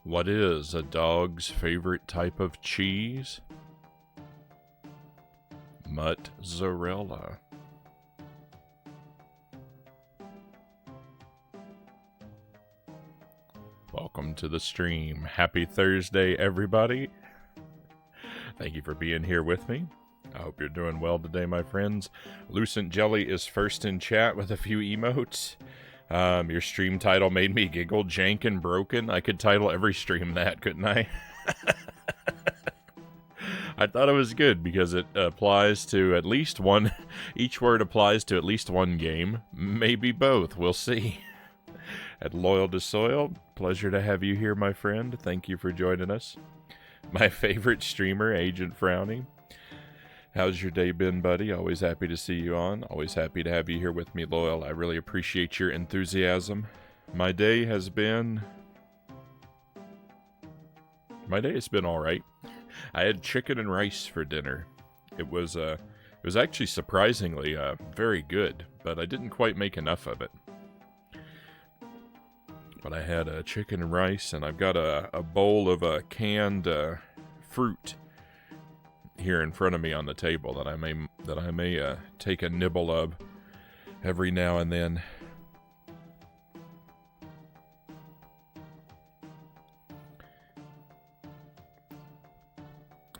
What is a dog's favorite type of cheese? Mozzarella. Welcome to the stream. Happy Thursday, everybody. Thank you for being here with me. I hope you're doing well today, my friends. Lucent Jelly is first in chat with a few emotes. Your stream title made me giggle. Jank and broken. I could title every stream that, couldn't I? I thought it was good because it applies to at least one. Each word applies to at least one game. Maybe both. We'll see. At Loyal to Soil, pleasure to have you here, my friend. Thank you for joining us. My favorite streamer, Agent Frownie. How's your day been, buddy? Always happy to see you on. Always happy to have you here with me, Loyal. I really appreciate your enthusiasm. My day has been all right. I had chicken and rice for dinner. It was actually surprisingly very good, but I didn't quite make enough of it. But I had chicken and rice, and I've got a bowl of canned fruit here in front of me on the table that I may take a nibble of every now and then.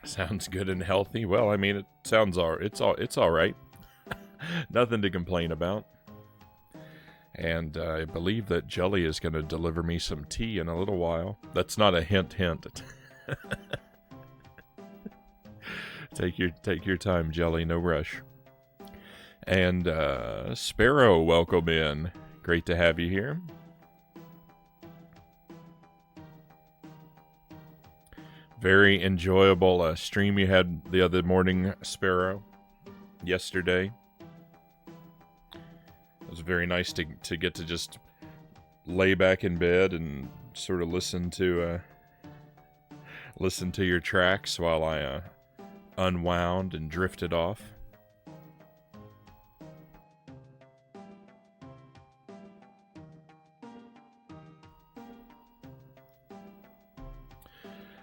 Sounds good and healthy. Well, I mean, it sounds it's all right. Nothing to complain about. And I believe that Jelly is going to deliver me some tea in a little while. That's not a hint. Take your time, Jelly. No rush. And Sparrow, welcome in. Great to have you here. Very enjoyable stream you had the other morning, Sparrow. Yesterday. It was very nice to get to just lay back in bed and sort of listen to your tracks while I unwound and drifted off.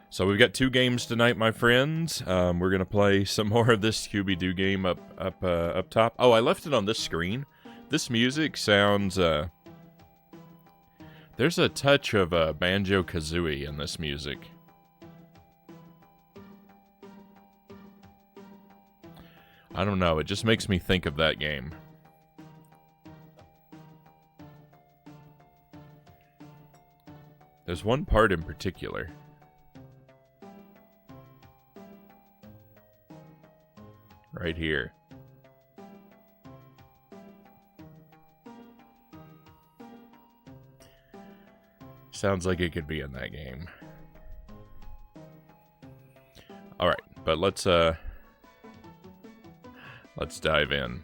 So we've got 2 games tonight, my friends. We're gonna play some more of this Scooby-Doo game up top. Oh, I left it on this screen. This music sounds, there's a touch of Banjo-Kazooie in this music. I don't know, it just makes me think of that game. There's one part in particular. Right here. Sounds like it could be in that game. Alright, but let's dive in.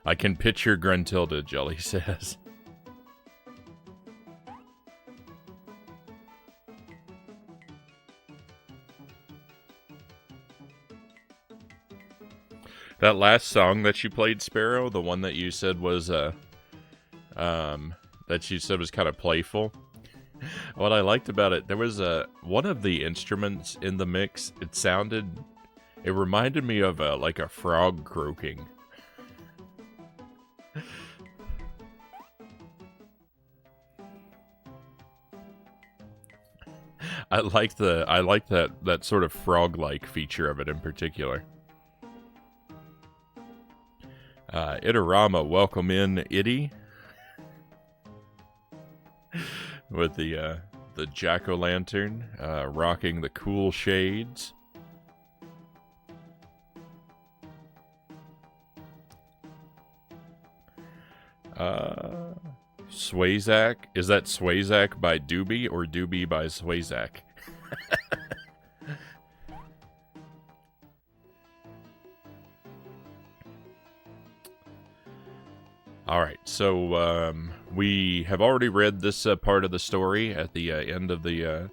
I can picture Gruntilda, Jelly says. That last song that you played, Sparrow, the one that you said was that you said was kind of playful. What I liked about it, there was one of the instruments in the mix. It reminded me of like a frog croaking. I like that sort of frog-like feature of it in particular. Itarama, welcome in, Itty. With the jack-o'-lantern, rocking the cool shades. Swayzak? Is that Swayzak by Doobie or Doobie by Swayzak? Alright, so we have already read this part of the story at the end of the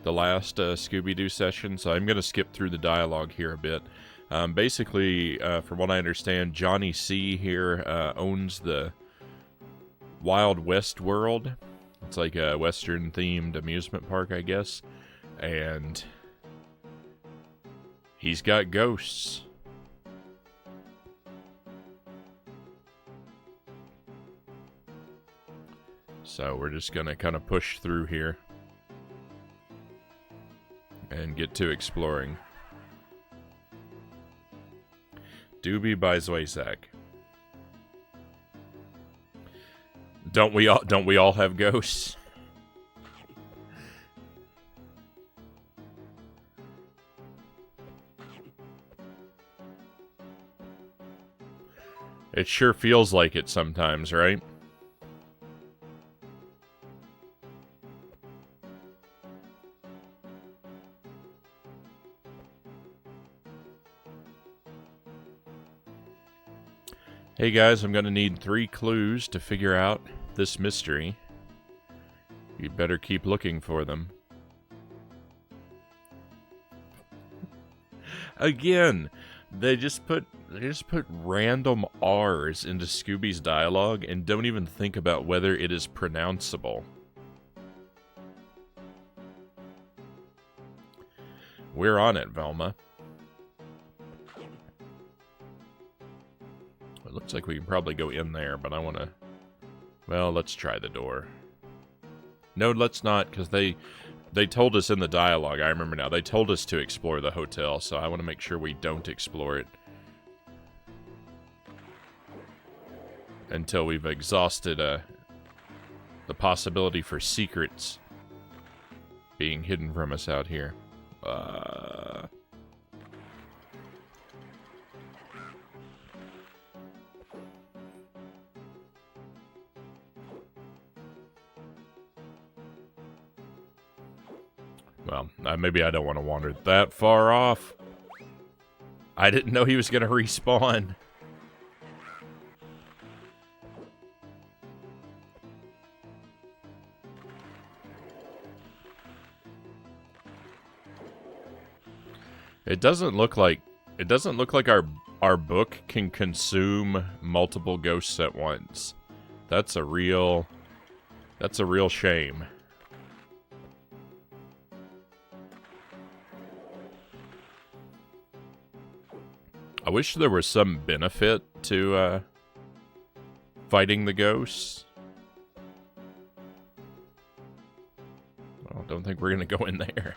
last Scooby-Doo session, so I'm going to skip through the dialogue here a bit. Basically, from what I understand, Johnny C. here owns the Wild West world, It's like a Western-themed amusement park, I guess. And he's got ghosts. So we're just going to kind of push through here and get to exploring. Doobie by Zwayzak. Don't we all have ghosts? It sure feels like it sometimes, right? Hey guys, I'm going to need 3 clues to figure out this mystery. You better keep looking for them. Again, they just put random R's into Scooby's dialogue and don't even think about whether it is pronounceable. We're on it, Velma. It looks like we can probably go in there, but I want to... Well, let's try the door. No, let's not, because they told us in the dialogue, I remember now, they told us to explore the hotel, so I want to make sure we don't explore it until we've exhausted the possibility for secrets being hidden from us out here. Well, maybe I don't want to wander that far off. I didn't know he was going to respawn. It doesn't look like our book can consume multiple ghosts at once. That's a real shame. I wish there was some benefit to fighting the ghosts. Well, don't think we're gonna go in there.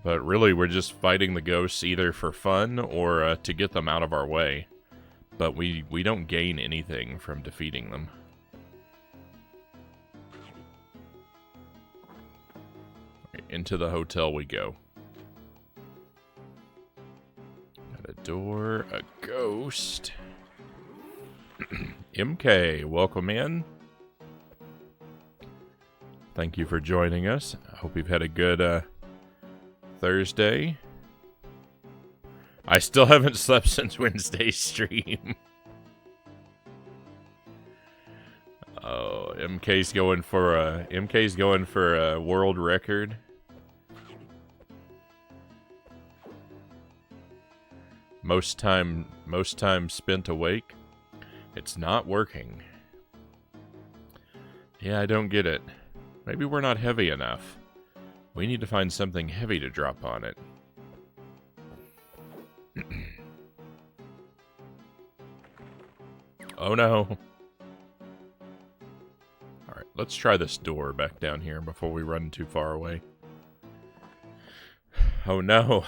But really, we're just fighting the ghosts either for fun or to get them out of our way. But we don't gain anything from defeating them. Into the hotel we go. Got a door, a ghost. MK, welcome in. Thank you for joining us. I hope you've had a good Thursday. I still haven't slept since Wednesday's stream. Oh, MK's going for a world record. Most time spent awake. It's not working. Yeah, I don't get it. Maybe we're not heavy enough. We need to find something heavy to drop on it. Oh no. Alright, let's try this door back down here before we run too far away. Oh no.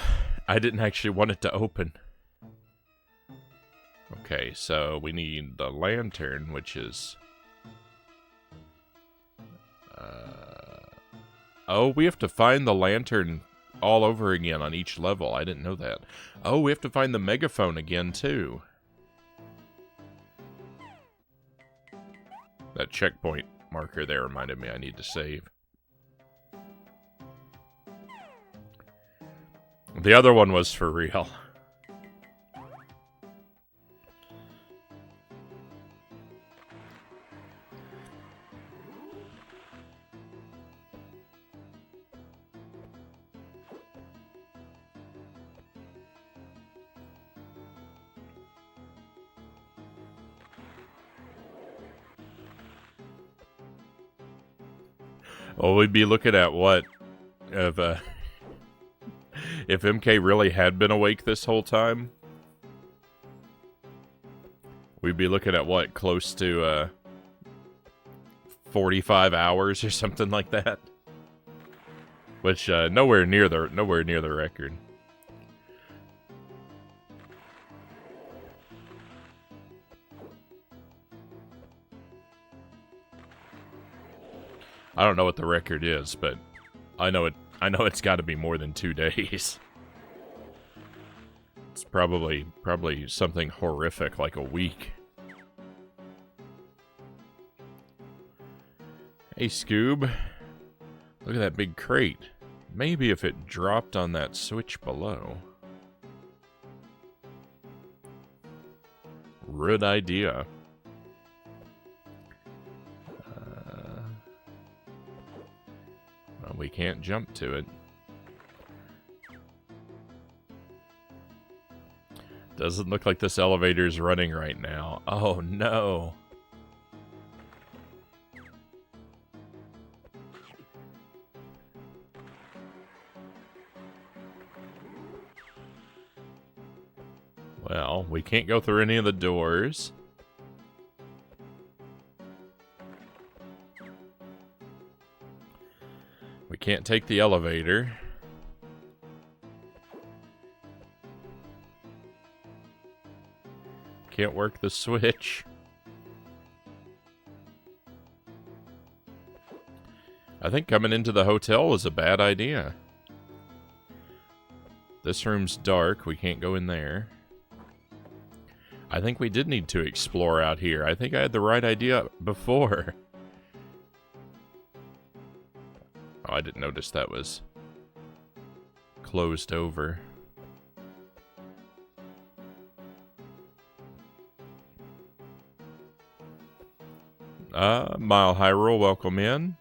I didn't actually want it to open. Okay, so we need the lantern, which is... Oh, we have to find the lantern all over again on each level. I didn't know that. Oh, we have to find the megaphone again, too. That checkpoint marker there reminded me I need to save. The other one was for real. Well, we'd be looking at what? If, if MK really had been awake this whole time? We'd be looking at what? Close to, 45 hours or something like that? Which, nowhere near the record. I don't know what the record is, but I know it's got to be more than 2 days. It's probably something horrific like a week. Hey, Scoob. Look at that big crate. Maybe if it dropped on that switch below. Good idea. Well, we can't jump to it. Doesn't look like this elevator's running right now. Oh, no. Well, we can't go through any of the doors. We can't take the elevator. Can't work the switch. I think coming into the hotel was a bad idea. This room's dark. We can't go in there. I think we did need to explore out here. I think I had the right idea before. Oh, I didn't notice that was closed over. Mile Hyrule, welcome in.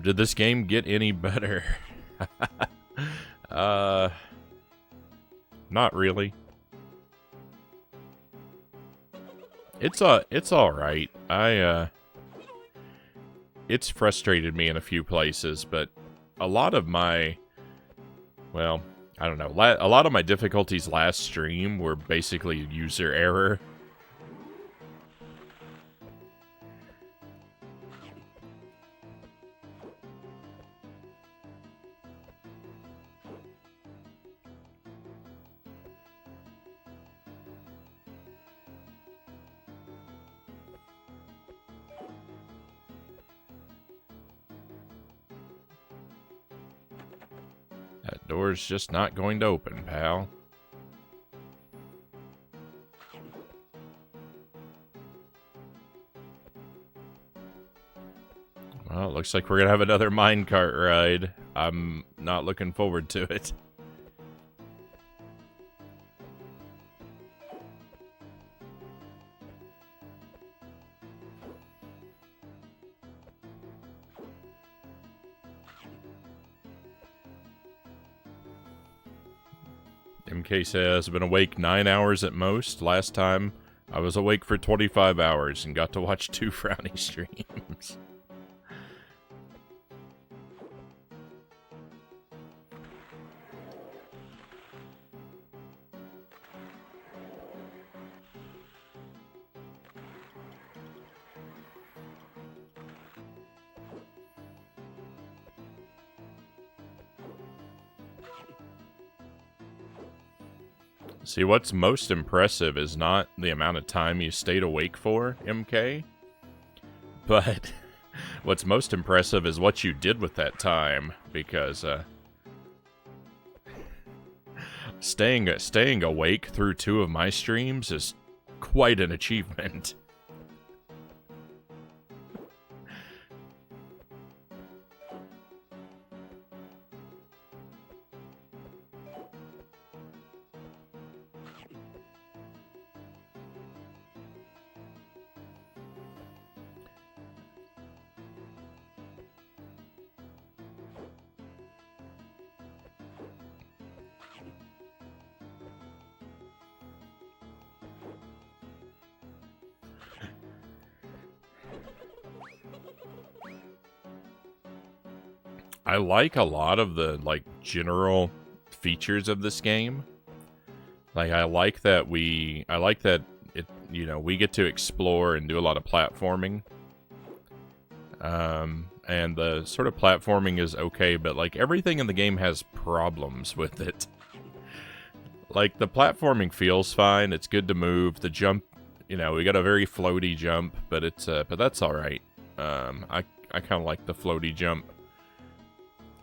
Did this game get any better? Not really. It's all right. It's frustrated me in a few places, but a lot of my, well, I don't know. A lot of my difficulties last stream were basically user error. That door's just not going to open, pal. Well, it looks like we're going to have another minecart ride. I'm not looking forward to it. MK says, I've been awake 9 hours at most. Last time, I was awake for 25 hours and got to watch 2 Frownie streams. See, what's most impressive is not the amount of time you stayed awake for, MK, but what's most impressive is what you did with that time, because staying awake through 2 of my streams is quite an achievement. I like a lot of the, like, general features of this game. Like, I like that it, you know, we get to explore and do a lot of platforming. And the sort of platforming is okay, but, like, everything in the game has problems with it. Like, the platforming feels fine, it's good to move, the jump, you know, we got a very floaty jump, but it's, but that's alright. I kind of like the floaty jump.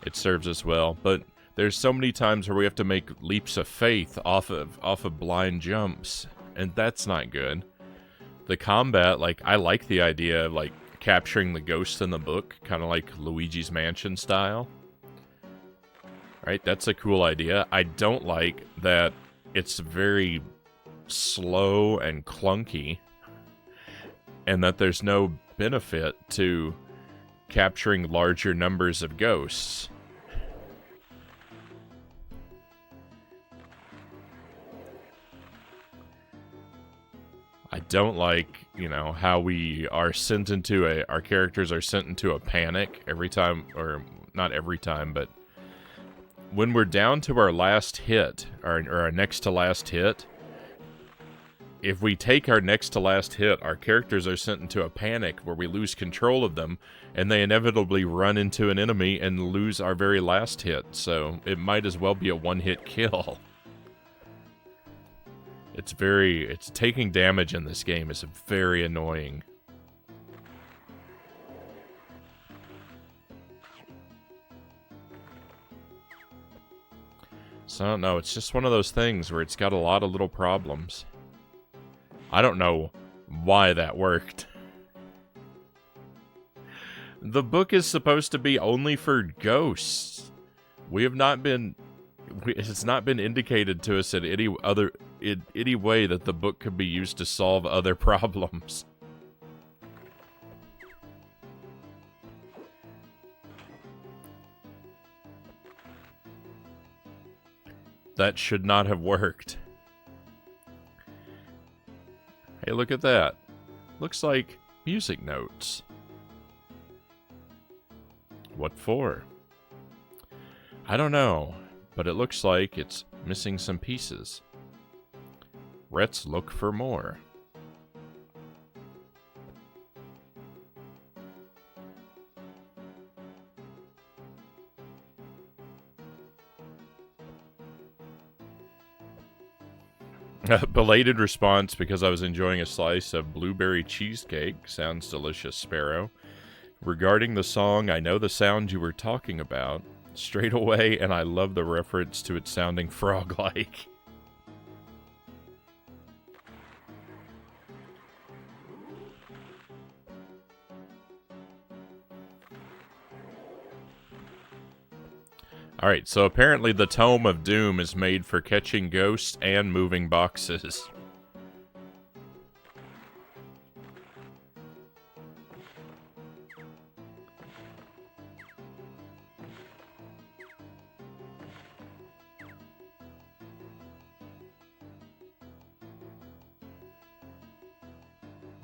It serves us well, but there's so many times where we have to make leaps of faith off of blind jumps, and that's not good. The combat, like, I like the idea of, like, capturing the ghosts in the book, kind of like Luigi's Mansion style. Right, that's a cool idea. I don't like that it's very slow and clunky, and that there's no benefit to capturing larger numbers of ghosts. I don't like, you know, how we are sent into our characters are sent into a panic every time, or not every time, but when we're down to our last hit, or our next to last hit, if we take our next to last hit, our characters are sent into a panic where we lose control of them, and they inevitably run into an enemy and lose our very last hit, so it might as well be a one-hit kill. It's taking damage in this game is very annoying. So I don't know, it's just one of those things where it's got a lot of little problems. I don't know why that worked. The book is supposed to be only for ghosts. It's not been indicated to us in any way that the book could be used to solve other problems. That should not have worked. Hey, look at that. Looks like music notes. What for? I don't know, but it looks like it's missing some pieces. Let's look for more. Belated response because I was enjoying a slice of blueberry cheesecake. Sounds delicious, Sparrow. Regarding the song, I know the sound you were talking about straight away, and I love the reference to it sounding frog-like. Alright, so apparently the Tome of Doom is made for catching ghosts and moving boxes.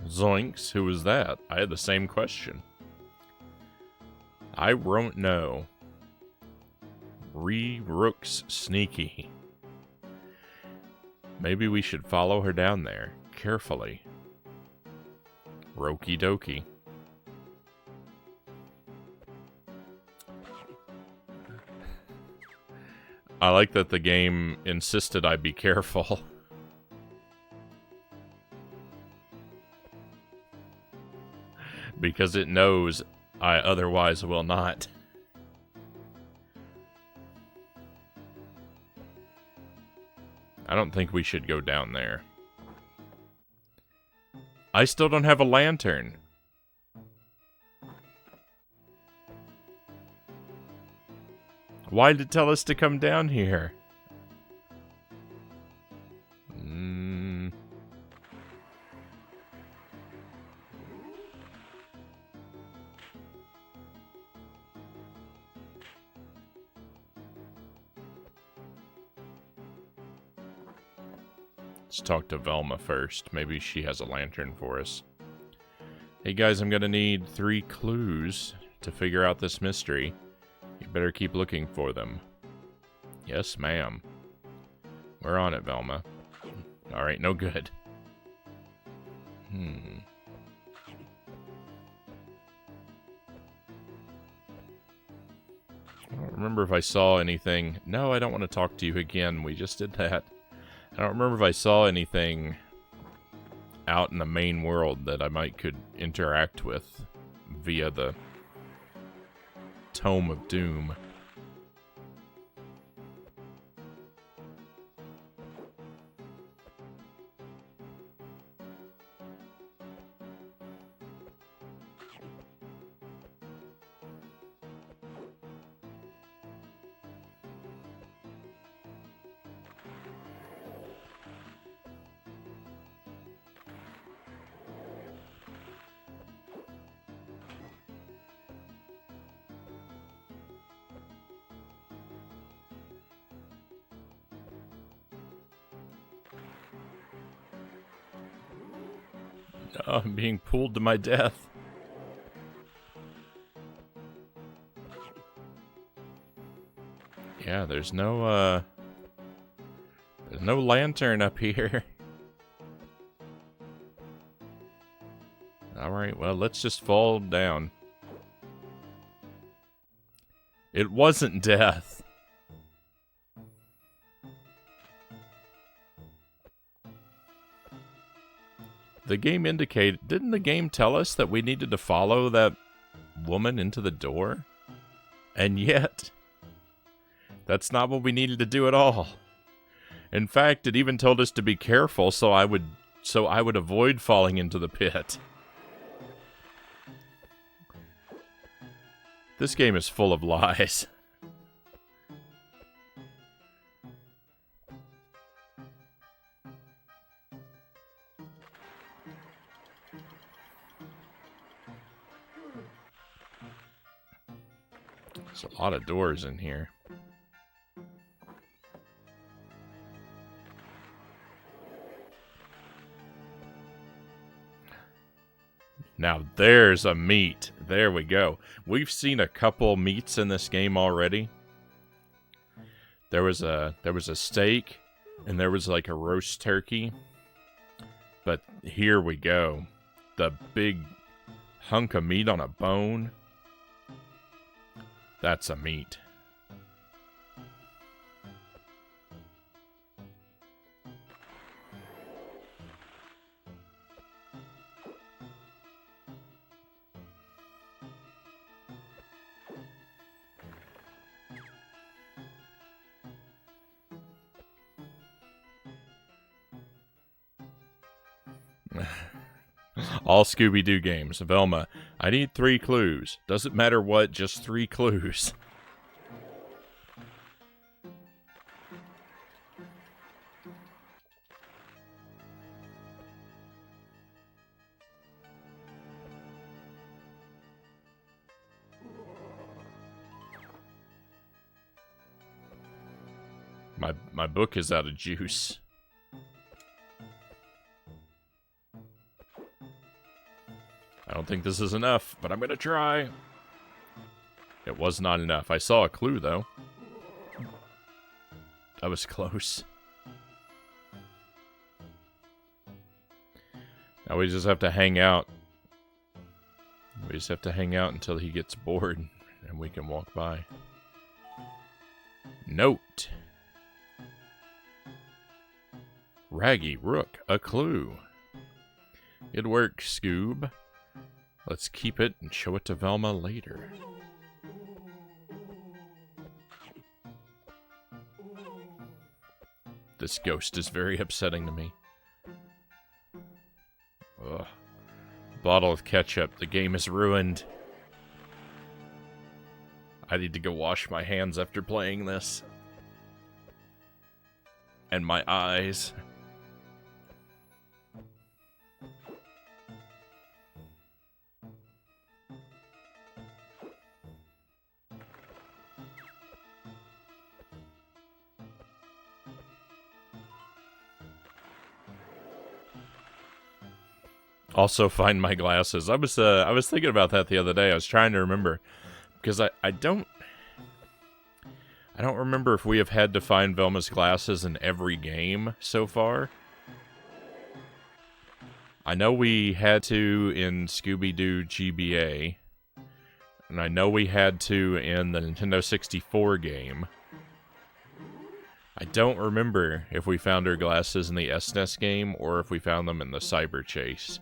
Zoinks, who was that? I had the same question. I won't know. Rook's sneaky. Maybe we should follow her down there, carefully. Roki dokie. I like that the game insisted I be careful. Because it knows I otherwise will not. I don't think we should go down there. I still don't have a lantern. Why did it tell us to come down here? Let's talk to Velma first. Maybe she has a lantern for us. Hey guys, I'm gonna need 3 clues to figure out this mystery. You better keep looking for them. Yes, ma'am. We're on it, Velma. Alright, no good. I don't remember if I saw anything. No, I don't want to talk to you again. We just did that. I don't remember if I saw anything out in the main world that I could interact with via the Tome of Doom. Oh, I'm being pulled to my death. Yeah, there's no lantern up here. Alright, well, let's just fall down. It wasn't death. The game indicated... Didn't the game tell us that we needed to follow that woman into the door? And yet... That's not what we needed to do at all. In fact, it even told us to be careful so I would avoid falling into the pit. This game is full of lies. There's a lot of doors in here. Now there's a meat. There we go. We've seen a couple meats in this game already. There was a steak, and there was like a roast turkey. But here we go. The big hunk of meat on a bone. That's a meat. All Scooby-Doo games. Velma, I need 3 clues. Doesn't matter what, just 3 clues. My book is out of juice. I don't think this is enough, but I'm gonna try. It was not enough. I saw a clue, though. That was close. Now we just have to hang out. We just have to hang out until he gets bored, and we can walk by. Note. Raggy Rook, a clue. Good work, Scoob. Let's keep it and show it to Velma later. This ghost is very upsetting to me. Ugh. Bottle of ketchup. The game is ruined. I need to go wash my hands after playing this. And my eyes. Also, find my glasses. I was thinking about that the other day. I was trying to remember because I don't remember if we have had to find Velma's glasses in every game so far. I know we had to in Scooby-Doo GBA, and I know we had to in the Nintendo 64 game. I don't remember if we found her glasses in the SNES game or if we found them in the Cyber Chase.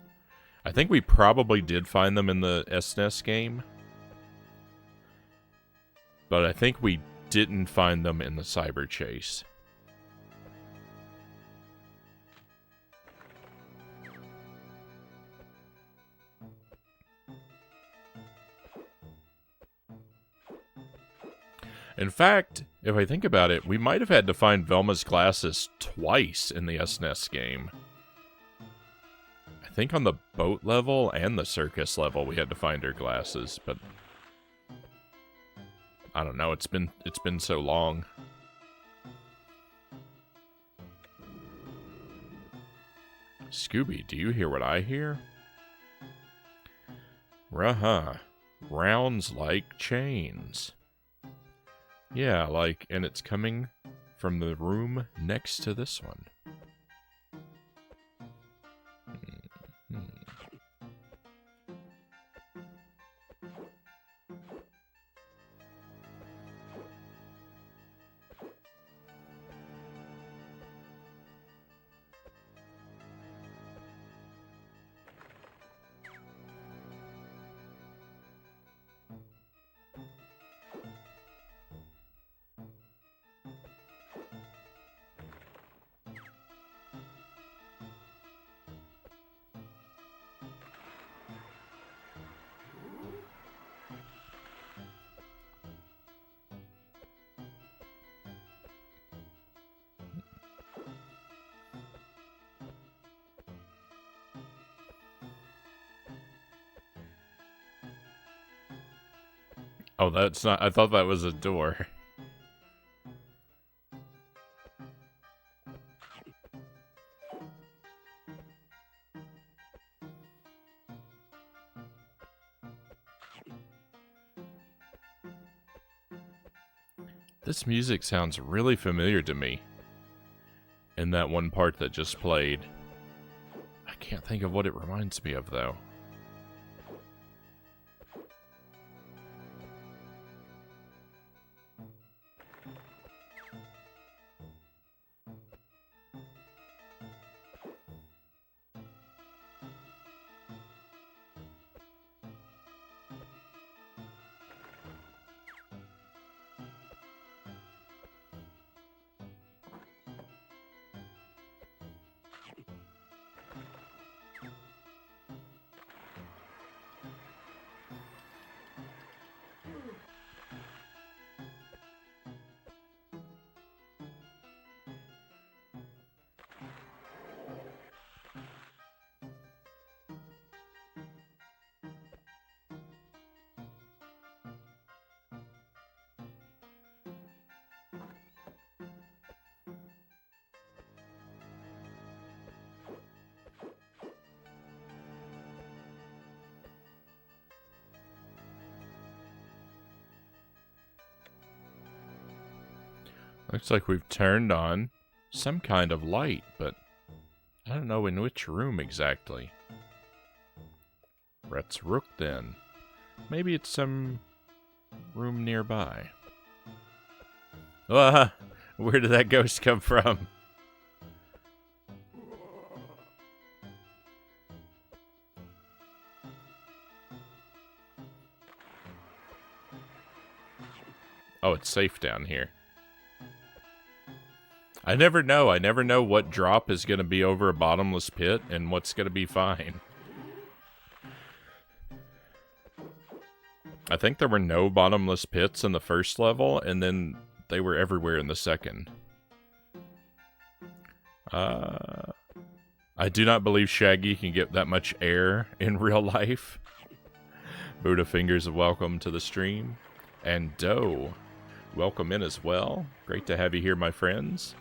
I think we probably did find them in the SNES game, but I think we didn't find them in the Cyber Chase. In fact, if I think about it, we might have had to find Velma's glasses twice in the SNES game. I think on the boat level and the circus level we had to find her glasses, but I don't know, it's been so long. Scooby, do you hear what I hear? Ruh-huh. Rounds like chains. Yeah, like, and it's coming from the room next to this one. Oh, that's not... I thought that was a door. This music sounds really familiar to me. In that one part that just played. I can't think of what it reminds me of, though. Looks like we've turned on some kind of light, but I don't know in which room exactly. Let's look then. Maybe it's some room nearby. Where did that ghost come from? Oh, it's safe down here. I never know. I never know what drop is going to be over a bottomless pit and what's going to be fine. I think there were no bottomless pits in the first level, and then they were everywhere in the second. I do not believe Shaggy can get that much air in real life. Buddha Fingers, welcome to the stream. And Doe, welcome in as well. Great to have you here, my friends.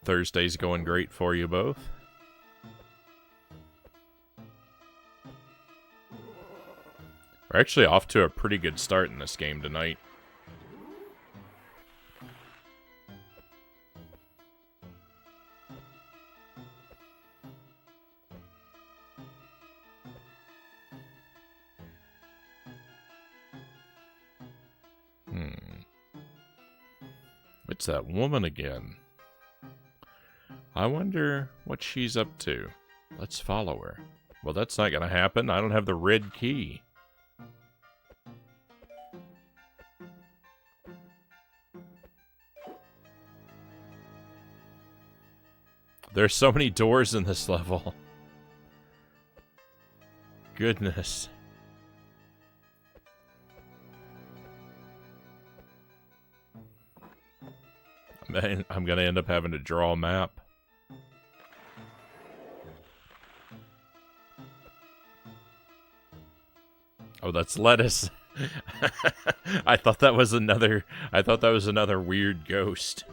Thursday's going great for you both. We're actually off to a pretty good start in this game tonight. It's that woman again. I wonder what she's up to. Let's follow her. Well, that's not gonna happen. I don't have the red key. There's so many doors in this level. Goodness. I'm gonna end up having to draw a map. Oh, that's lettuce. I thought that was another weird ghost.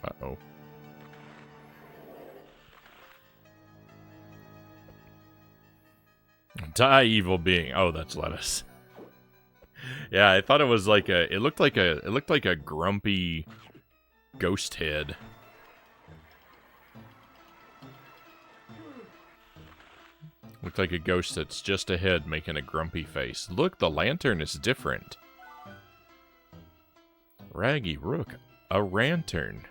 Uh-oh. Die, evil being. Oh, that's lettuce. Yeah, I thought it was like it looked like a grumpy ghost head. Looked like a ghost that's just a head making a grumpy face. Look, the lantern is different. Raggy Rook, a lantern.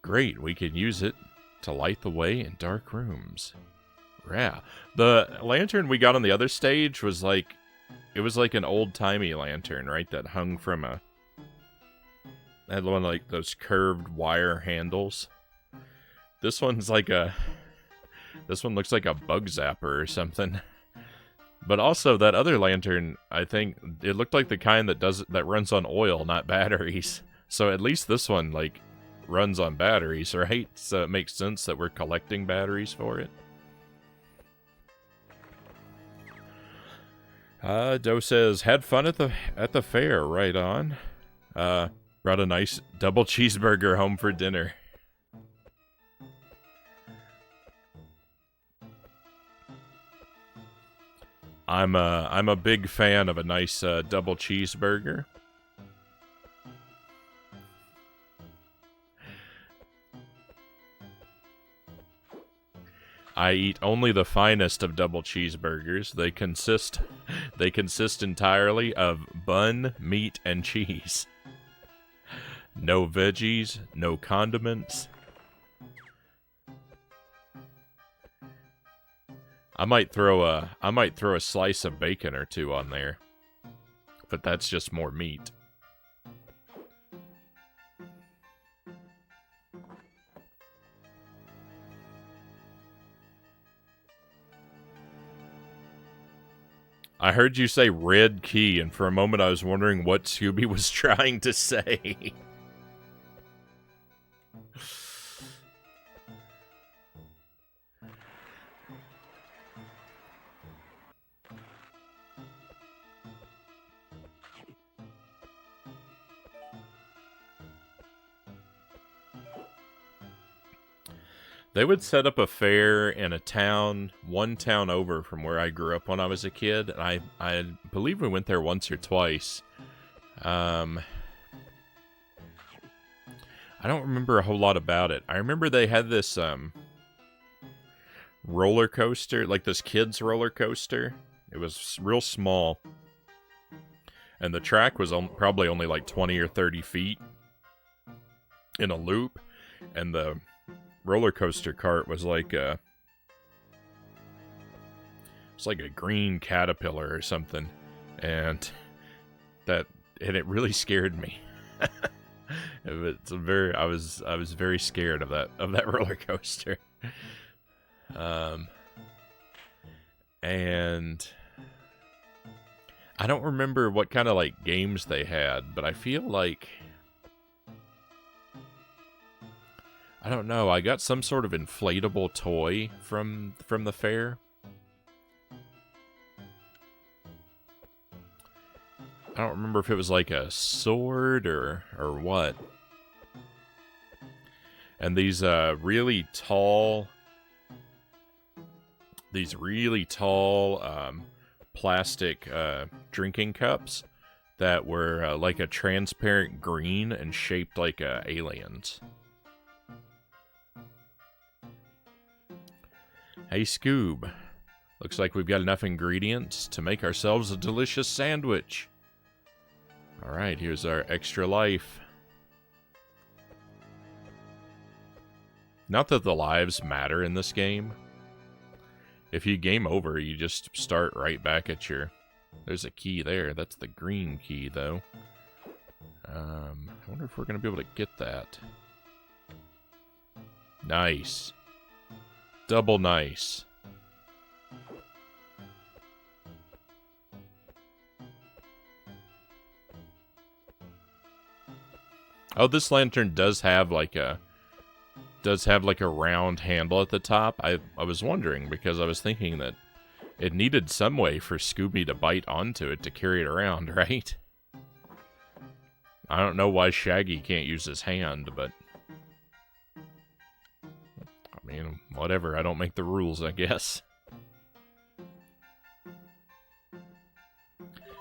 Great, we can use it to light the way in dark rooms. Yeah, the lantern we got on the other stage was like, it was like an old-timey lantern, right? That hung from a, had one like those curved wire handles. This one's like a, this one looks like a bug zapper or something. But also that other lantern, I think it looked like the kind that runs on oil, not batteries. So at least this one like runs on batteries, right? So it makes sense that we're collecting batteries for it. Doe says, had fun at the fair, right on. Brought a nice double cheeseburger home for dinner. I'm a big fan of a nice double cheeseburger. I eat only the finest of double cheeseburgers. They consist entirely of bun, meat, and cheese. No veggies, no condiments. I might throw a slice of bacon or two on there. But that's just more meat. I heard you say red key, and for a moment I was wondering what Scooby was trying to say. They would set up a fair in a town, one town over from where I grew up when I was a kid. And I believe we went there once or twice. I don't remember a whole lot about it. I remember they had this roller coaster, like this kid's roller coaster. It was real small. And the track was probably only like 20 or 30 feet in a loop. And the roller coaster cart was like it's like a green caterpillar or something, and and it really scared me. I was very scared of that roller coaster. And I don't remember what kind of like games they had, but I feel like, I don't know, I got some sort of inflatable toy from the fair. I don't remember if it was like a sword or what. And these really tall plastic drinking cups that were like a transparent green and shaped like aliens. Hey Scoob, looks like we've got enough ingredients to make ourselves a delicious sandwich. Alright, here's our extra life. Not that the lives matter in this game. If you game over, you just start right back at your... There's a key there. That's the green key, though. I wonder if we're going to be able to get that. Nice. Double nice. Oh, this lantern does have like a round handle at the top. I was wondering because I was thinking that it needed some way for Scooby to bite onto it to carry it around, right? I don't know why Shaggy can't use his hand, but I mean, whatever. I don't make the rules, I guess.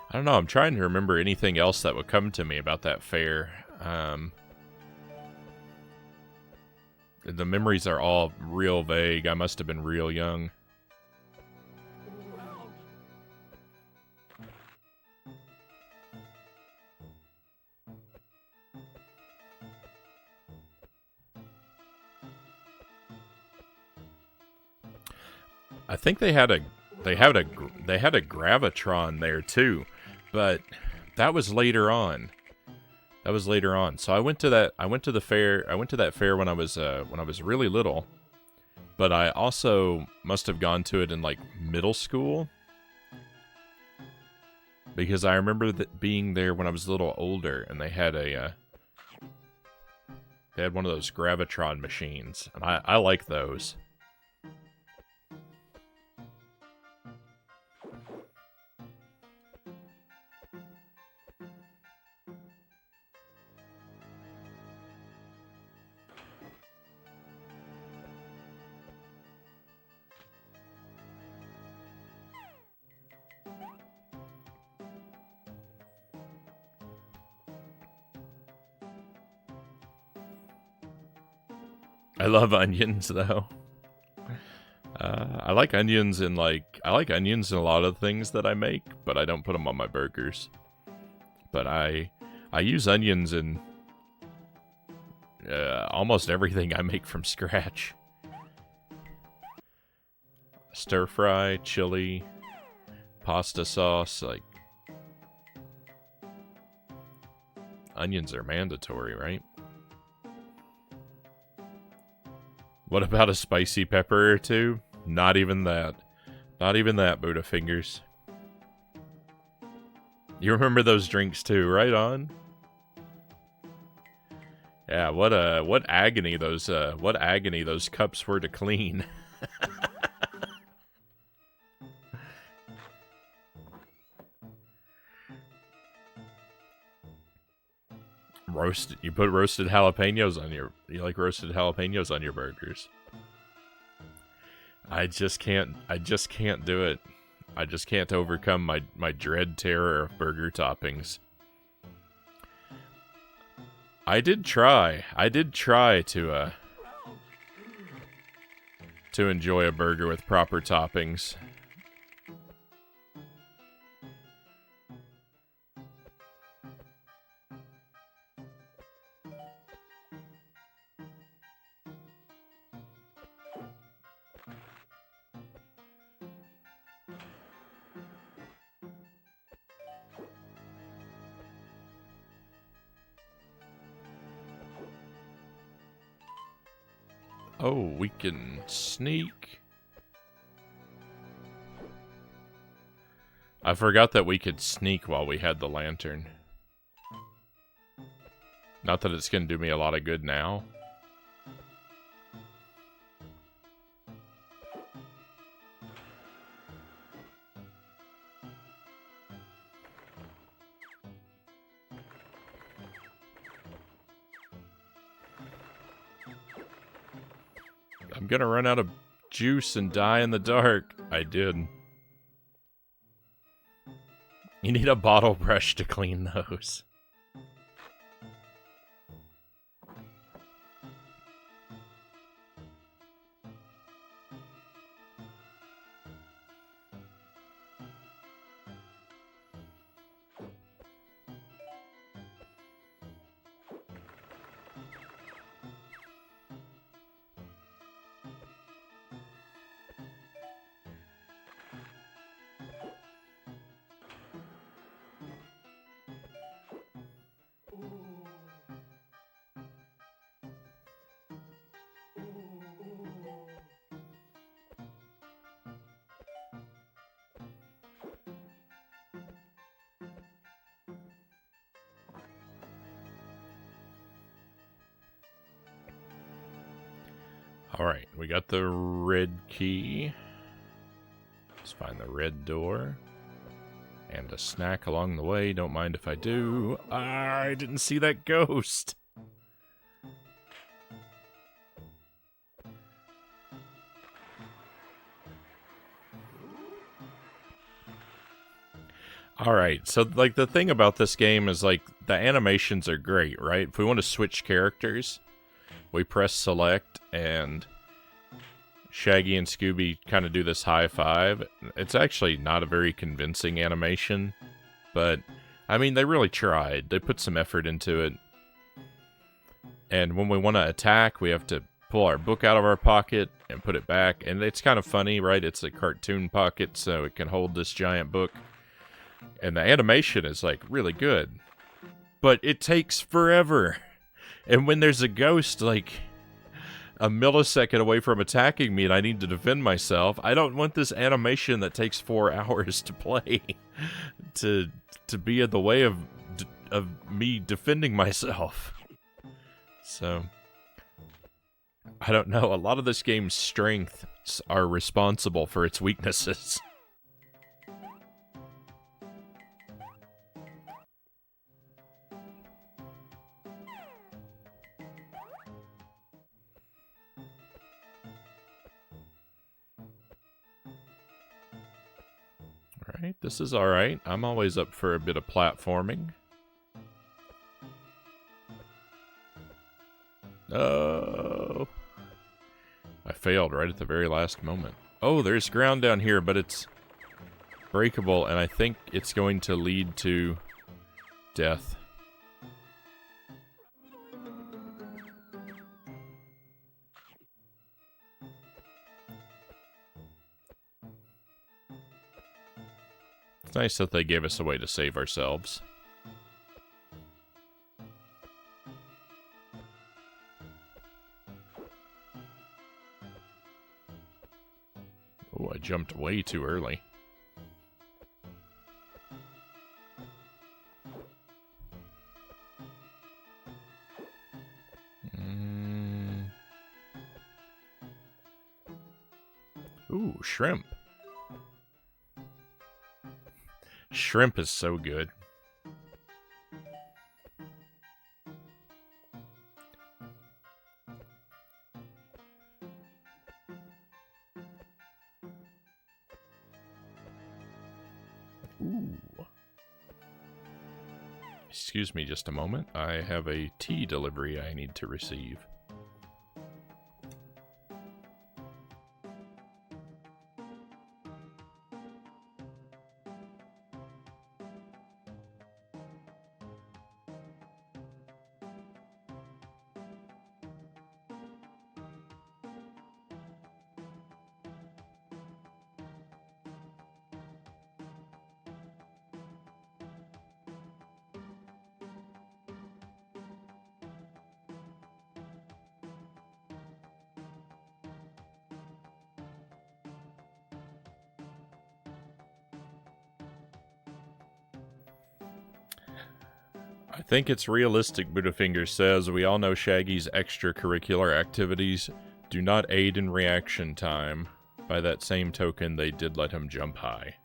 I don't know. I'm trying to remember anything else that would come to me about that fair. The memories are all real vague. I must have been real young. I think they had a Gravitron there too, but that was later on. So I went to that fair when I was really little, but I also must have gone to it in like middle school because I remember being there when I was a little older, and they had one of those Gravitron machines, and I like those. I love onions, though. I like onions in a lot of things that I make, but I don't put them on my burgers. But I use onions in almost everything I make from scratch. Stir fry, chili, pasta sauce, like onions are mandatory, right? What about a spicy pepper or two? Not even that. Not even that, Buddha fingers. You remember those drinks too, right on? Yeah, what agony those cups were to clean. You put roasted jalapenos on you like roasted jalapenos on your burgers. I just can't do it. I just can't overcome my dread terror of burger toppings. I did try to enjoy a burger with proper toppings. Oh, we can sneak. I forgot that we could sneak while we had the lantern. Not that it's going to do me a lot of good now. I'm going to run out of juice and die in the dark. I did. You need a bottle brush to clean those. Alright, we got the red key. Let's find the red door. And a snack along the way. Don't mind if I do. I didn't see that ghost. Alright, so like the thing about this game is like the animations are great, right? If we want to switch characters, we press select and Shaggy and Scooby kind of do this high five. It's actually not a very convincing animation, but I mean, they really tried. They put some effort into it. And when we want to attack, we have to pull our book out of our pocket and put it back. And it's kind of funny, right? It's a cartoon pocket, so it can hold this giant book. And the animation is like really good, but it takes forever. And when there's a ghost like a millisecond away from attacking me and I need to defend myself, I don't want this animation that takes 4 hours to play to be in the way of me defending myself. So I don't know. A lot of this game's strengths are responsible for its weaknesses. Alright, this is alright. I'm always up for a bit of platforming. Oh! I failed right at the very last moment. Oh, there's ground down here, but it's breakable, and I think it's going to lead to death. It's nice that they gave us a way to save ourselves. Oh, I jumped way too early. Ooh, shrimp. Shrimp is so good. Ooh. Excuse me just a moment. I have a tea delivery I need to receive. I think it's realistic, Buddhafinger says. We all know Shaggy's extracurricular activities do not aid in reaction time. By that same token, they did let him jump high.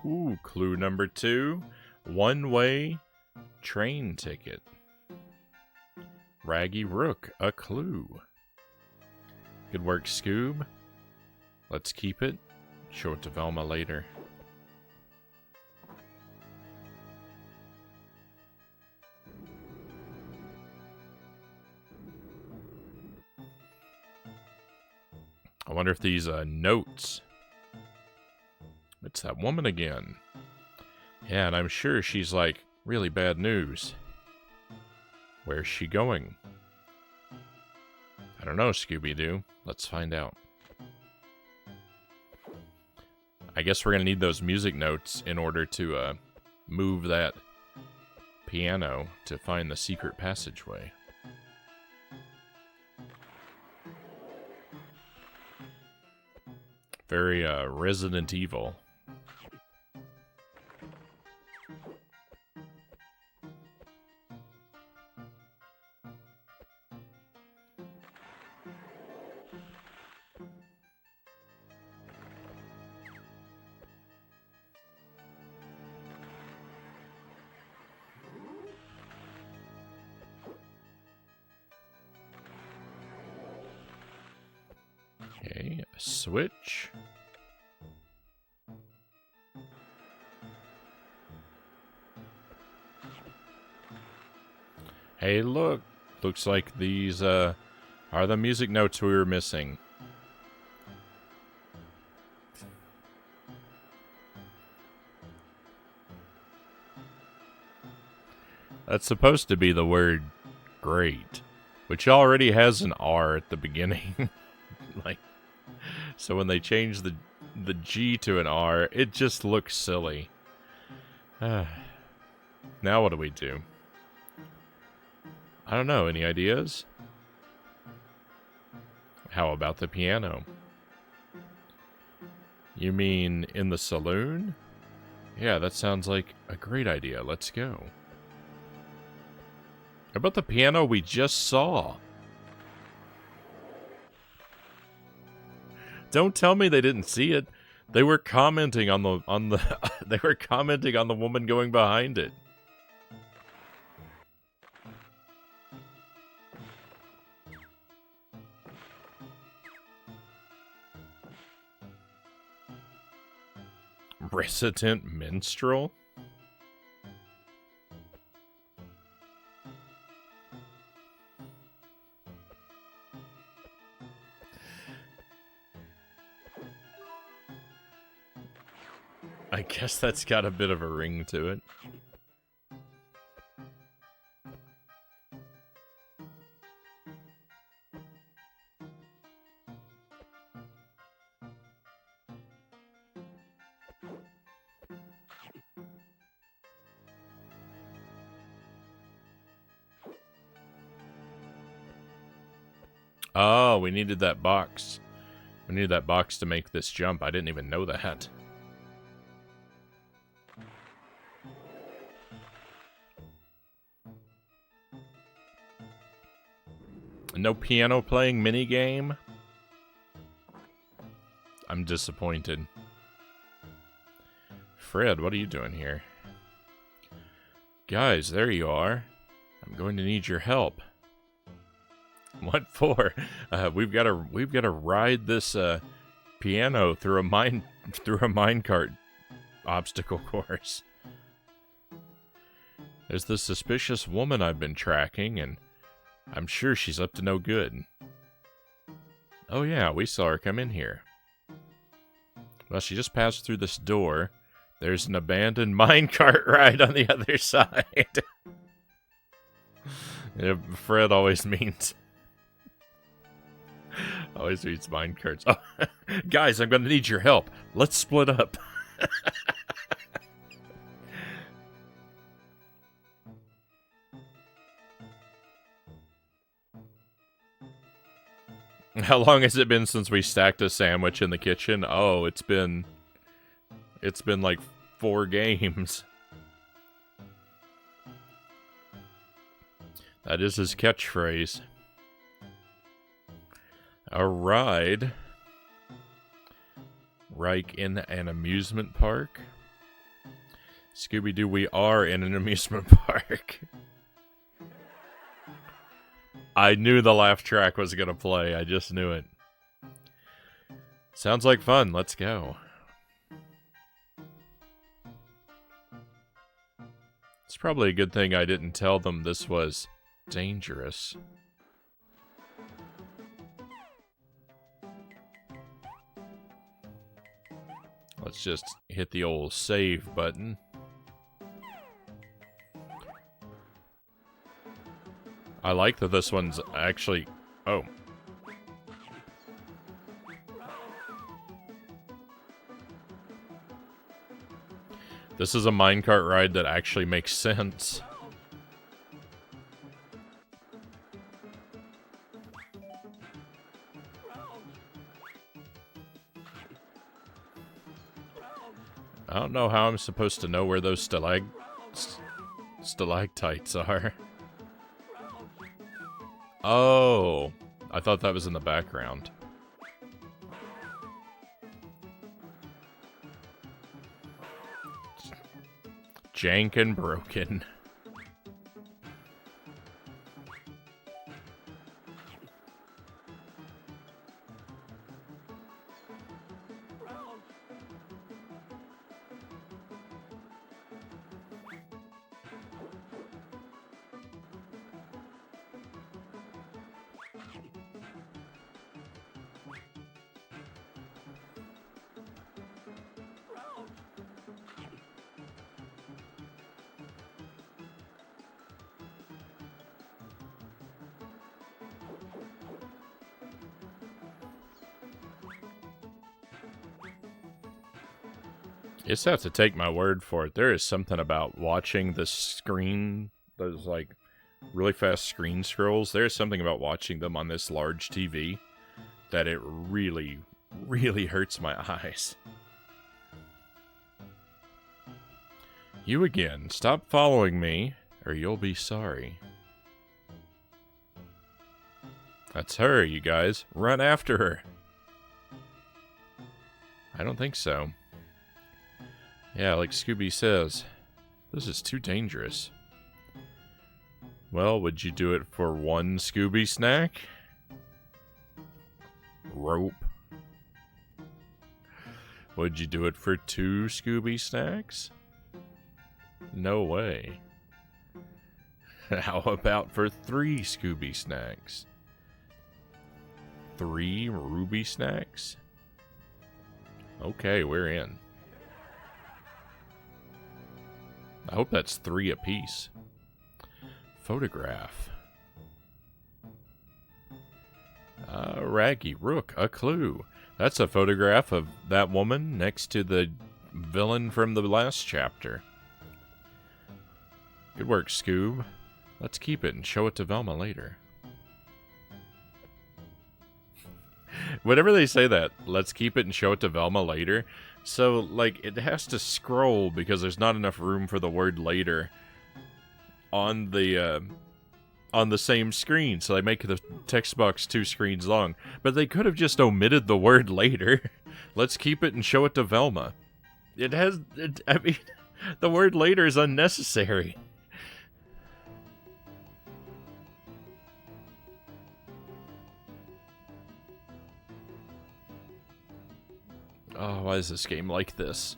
Ooh, clue number 2. One-way train ticket. Raggy Rook, a clue. Good work, Scoob. Let's keep it. Show it to Velma later. I wonder if these notes... It's that woman again. Yeah, and I'm sure she's like, really bad news. Where's she going? I don't know, Scooby-Doo. Let's find out. I guess we're going to need those music notes in order to move that piano to find the secret passageway. Very Resident Evil. Okay, a switch. Hey, look. Looks like these are the music notes we were missing. That's supposed to be the word great, which already has an R at the beginning. Like, so when they change the G to an R, it just looks silly. Now what do we do? I don't know. Any ideas? How about the piano? You mean in the saloon? Yeah, that sounds like a great idea. Let's go. How about the piano we just saw? Don't tell me they didn't see it. They were commenting on the they were commenting on the woman going behind it. Resident minstrel? I guess that's got a bit of a ring to it. Oh, we needed that box. We needed that box to make this jump. I didn't even know that. No piano playing minigame? I'm disappointed. Fred, what are you doing here? Guys, there you are. I'm going to need your help. What for? We've got to ride this piano through a minecart obstacle course. There's this suspicious woman I've been tracking, and I'm sure she's up to no good. Oh yeah, we saw her come in here. Well, she just passed through this door. There's an abandoned minecart ride on the other side. Yeah, Fred always means minecarts. Oh, guys, I'm gonna need your help. Let's split up. How long has it been since we stacked a sandwich in the kitchen? Oh, it's been like 4 games. That is his catchphrase. A ride. Like in an amusement park. Scooby-Doo, we are in an amusement park. I knew the laugh track was going to play. I just knew it. Sounds like fun. Let's go. It's probably a good thing I didn't tell them this was dangerous. Let's just hit the old save button. I like that this one's actually... Oh. This is a minecart ride that actually makes sense. I don't know how I'm supposed to know where those stalactites are. Oh, I thought that was in the background. Jank and broken. You just have to take my word for it. There is something about watching the screen, those like really fast screen scrolls. There's something about watching them on this large TV that it really, really hurts my eyes. You again. Stop following me, or you'll be sorry. That's her, you guys. Run after her. I don't think so. Yeah, like Scooby says, this is too dangerous. Well, would you do it for 1 Scooby snack? Rope. Would you do it for 2 Scooby snacks? No way. How about for 3 Scooby snacks? 3 Ruby snacks? Okay, we're in. I hope that's 3 apiece. Photograph. Raggy Rook, a clue. That's a photograph of that woman next to the villain from the last chapter. Good work, Scoob. Let's keep it and show it to Velma later. Whenever they say that, let's keep it and show it to Velma later. So, like, it has to scroll because there's not enough room for the word later on the same screen. So they make the text box 2 screens long. But they could have just omitted the word later. Let's keep it and show it to Velma. I mean, the word later is unnecessary. Oh, why is this game like this?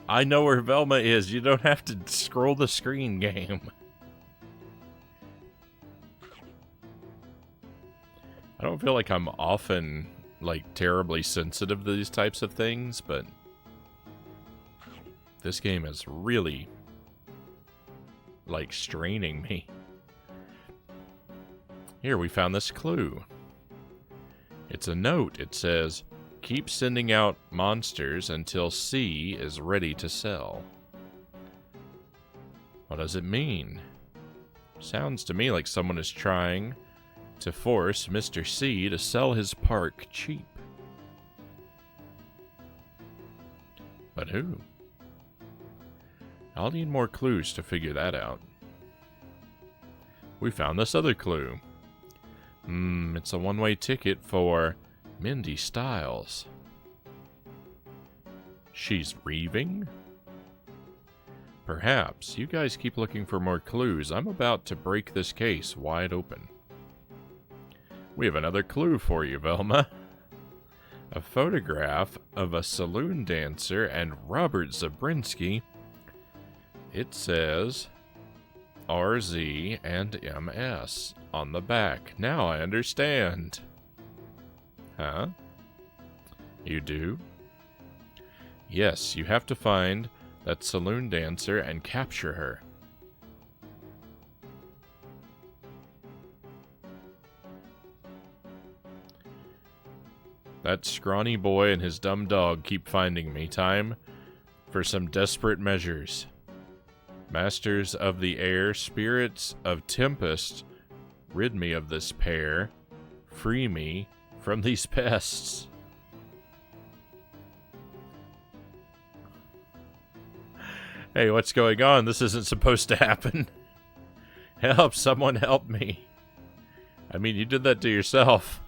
I know where Velma is. You don't have to scroll the screen, game. I don't feel like I'm often, like, terribly sensitive to these types of things, but this game is really, like, straining me. Here, we found this clue. It's a note. It says, keep sending out monsters until C is ready to sell. What does it mean? Sounds to me like someone is trying to force Mr. C to sell his park cheap. But who? I'll need more clues to figure that out. We found this other clue. It's a one-way ticket for Mindy Styles. She's reaving? Perhaps. You guys keep looking for more clues. I'm about to break this case wide open. We have another clue for you, Velma. A photograph of a saloon dancer and Robert Zabrinsky. It says RZ and MS on the back. Now I understand. Huh? You do? Yes, you have to find that saloon dancer and capture her. That scrawny boy and his dumb dog keep finding me. Time for some desperate measures. Masters of the air, spirits of tempest, rid me of this pair. Free me from these pests. Hey, what's going on? This isn't supposed to happen. Help, someone help me. I mean, you did that to yourself.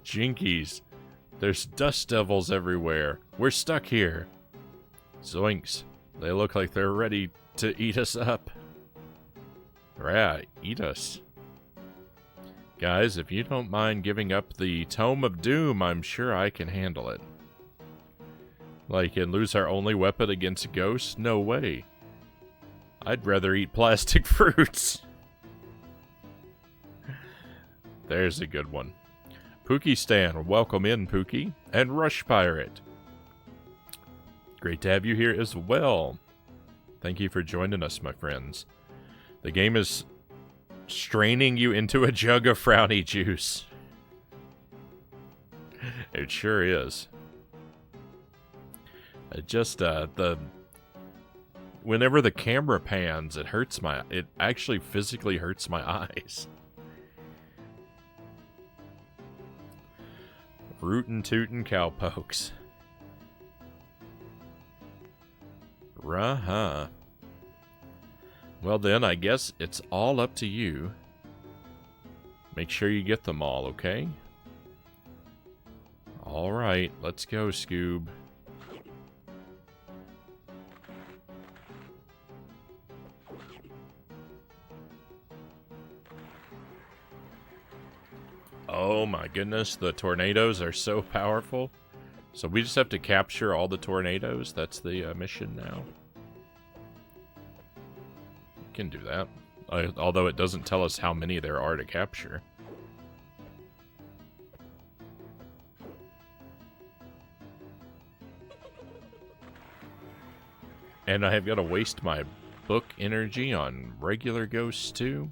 Jinkies. There's dust devils everywhere. We're stuck here. Zoinks. They look like they're ready to eat us up. Yeah, eat us. Guys, if you don't mind giving up the Tome of Doom, I'm sure I can handle it. Like, and lose our only weapon against ghosts? No way. I'd rather eat plastic fruits. There's a good one. Pookie Stan, welcome in, Pookie. And Rush Pirate. Great to have you here as well. Thank you for joining us, my friends. The game is straining you into a jug of Frownie juice. It sure is. It just, whenever the camera pans, it actually physically hurts my eyes. Rootin' tootin' cowpokes. Ruh-huh. Well then, I guess it's all up to you. Make sure you get them all, okay? Alright, let's go, Scoob. Oh my goodness, the tornadoes are so powerful. So we just have to capture all the tornadoes? That's the mission now. We can do that. Although it doesn't tell us how many there are to capture. And I have got to waste my book energy on regular ghosts too?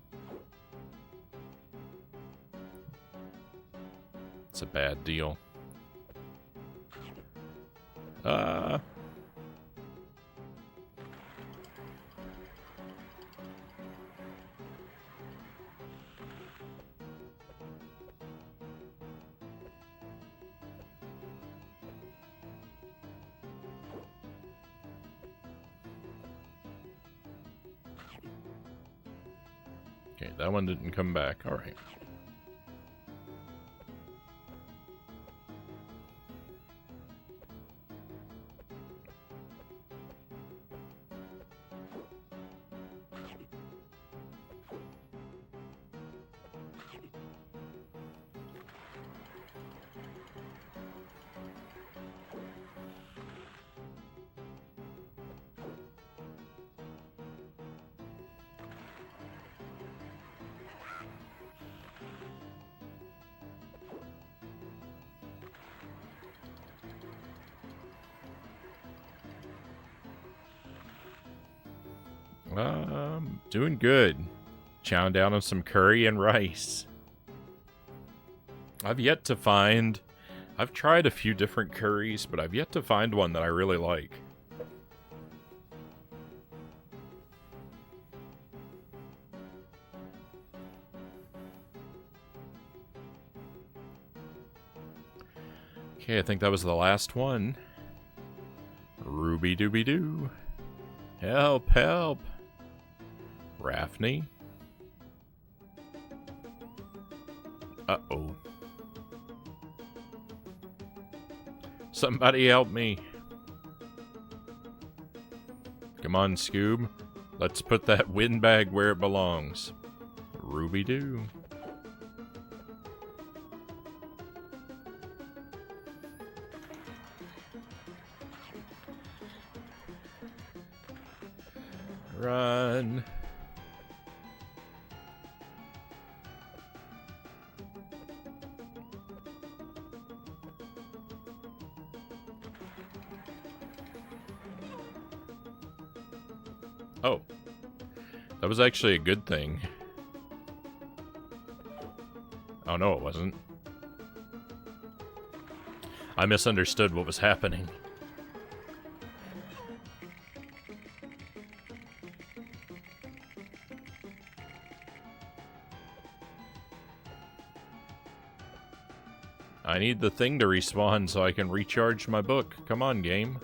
It's a bad deal. Okay, that one didn't come back. All right. Doing good. Chowing down on some curry and rice. I've tried a few different curries, but I've yet to find one that I really like. Okay, I think that was the last one. Ruby-dooby-doo. Help, help. Raffney. Uh-oh. Somebody help me. Come on, Scoob. Let's put that windbag where it belongs. Ruby-doo. Run. Oh. That was actually a good thing. Oh, no, it wasn't. I misunderstood what was happening. I need the thing to respawn so I can recharge my book. Come on, game.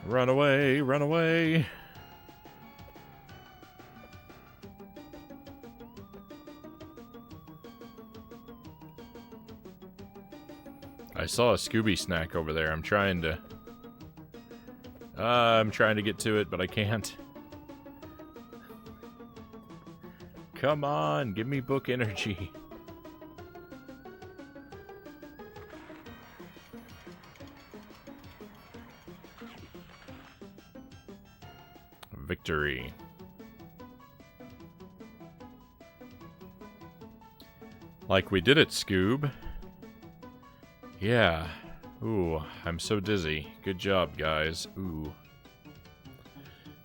Run away, run away. I saw a Scooby snack over there. I'm trying to get to it, but I can't. Come on, give me book energy. Victory. Like we did it, Scoob. Yeah. Ooh, I'm so dizzy. Good job, guys. Ooh.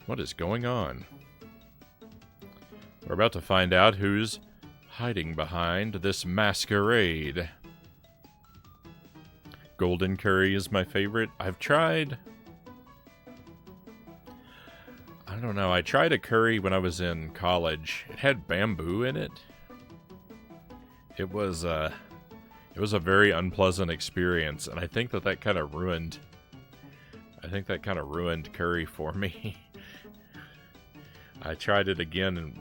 What is going on? We're about to find out who's hiding behind this masquerade. Golden curry is my favorite. I've tried... I don't know. I tried a curry when I was in college. It had bamboo in it. It was a very unpleasant experience, and I think that kind of ruined... I think that kind of ruined curry for me. I tried it again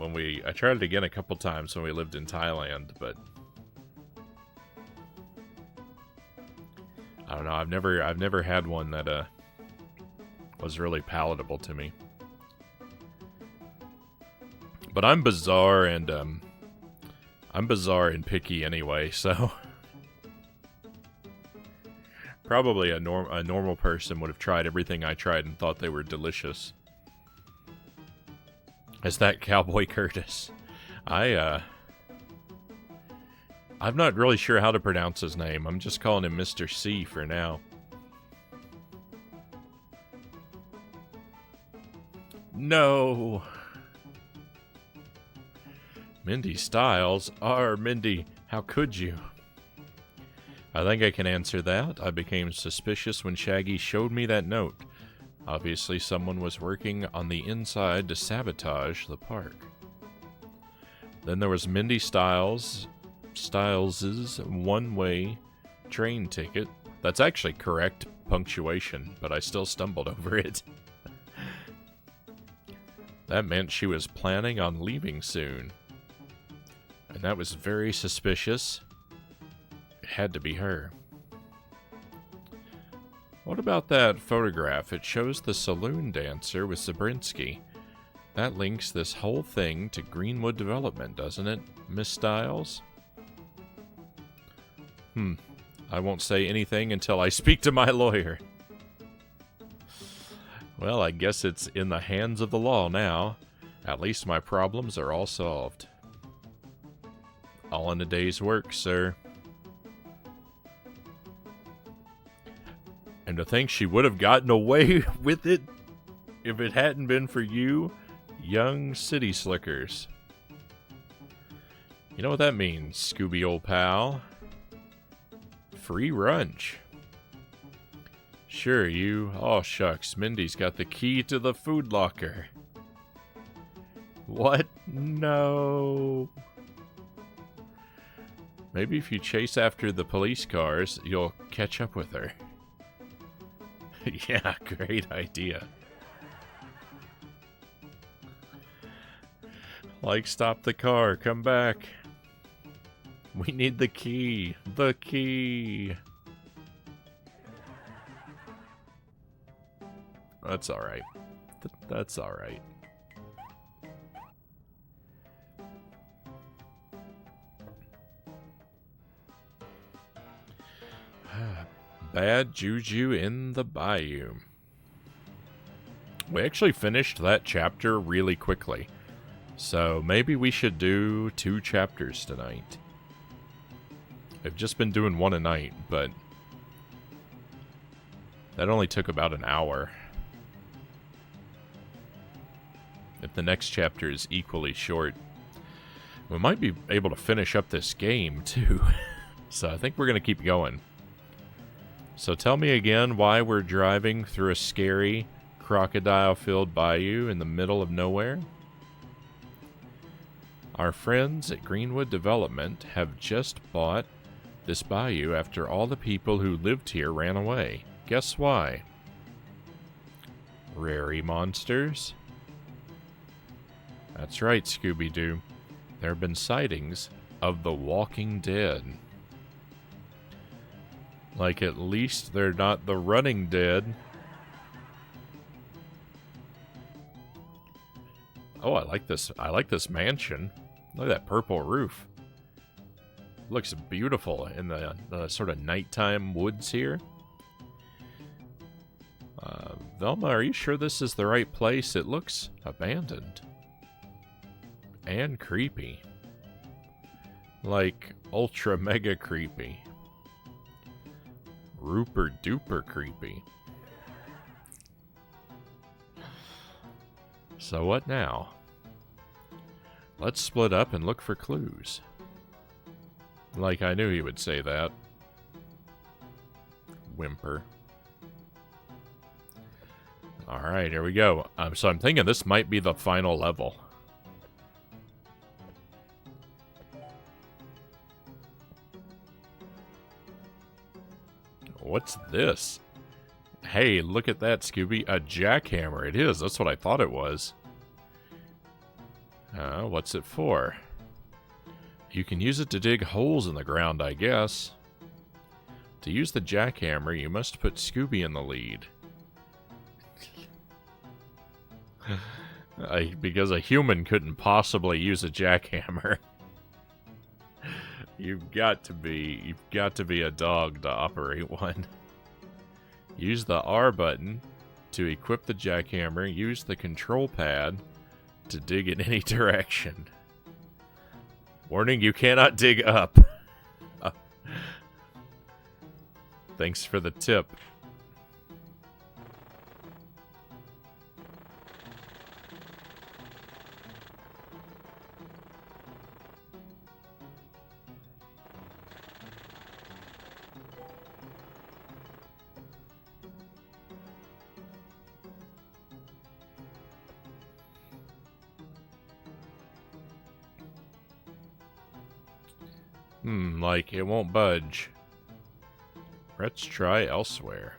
I tried it again a couple times when we lived in Thailand, but... I don't know, I've never had one that, was really palatable to me. But I'm bizarre and picky anyway, so... Probably a normal person would have tried everything I tried and thought they were delicious. Is that Cowboy Curtis? I'm not really sure how to pronounce his name. I'm just calling him Mr. C for now. No! Mindy Styles? Mindy, how could you? I think I can answer that. I became suspicious when Shaggy showed me that note. Obviously, someone was working on the inside to sabotage the park. Then there was Mindy Styles's one-way train ticket. That's actually correct punctuation, but I still stumbled over it. That meant she was planning on leaving soon. And that was very suspicious. It had to be her. What about that photograph? It shows the saloon dancer with Zabrinsky. That links this whole thing to Greenwood Development, doesn't it, Miss Styles? I won't say anything until I speak to my lawyer. Well, I guess it's in the hands of the law now. At least my problems are all solved. All in a day's work, sir. And to think she would have gotten away with it if it hadn't been for you, young city slickers. You know what that means, Scooby old pal? Free lunch. Sure, you... Oh, shucks, Mindy's got the key to the food locker. What? No. Maybe if you chase after the police cars, you'll catch up with her. Yeah, great idea. Like, stop the car, come back. We need the key. The key. That's alright. That's alright. Bad juju in the bayou. We actually finished that chapter really quickly. So maybe we should do 2 chapters tonight. I've just been doing 1 a night, but that only took about an hour. If the next chapter is equally short, we might be able to finish up this game too. So I think we're going to keep going. So tell me again why we're driving through a scary, crocodile-filled bayou in the middle of nowhere. Our friends at Greenwood Development have just bought this bayou after all the people who lived here ran away. Guess why? Rary monsters? That's right, Scooby-Doo. There have been sightings of the Walking Dead. Like, at least they're not the running dead. Oh, I like this. I like this mansion. Look at that purple roof. Looks beautiful in the sort of nighttime woods here. Velma, are you sure this is the right place? It looks abandoned. And creepy. Like, ultra mega creepy. Rooper duper creepy. So what now? Let's split up and look for clues. Like I knew he would say that. Whimper. Alright, here we go. So I'm thinking this might be the final level. What's this? Hey, look at that, Scooby. A jackhammer. It is. That's what I thought it was. What's it for? You can use it to dig holes in the ground, I guess. To use the jackhammer, you must put Scooby in the lead. Because a human couldn't possibly use a jackhammer. You've got to be a dog to operate one. Use the R button to equip the jackhammer. Use the control pad to dig in any direction. Warning, you cannot dig up. Thanks for the tip. Like, it won't budge. Let's try elsewhere.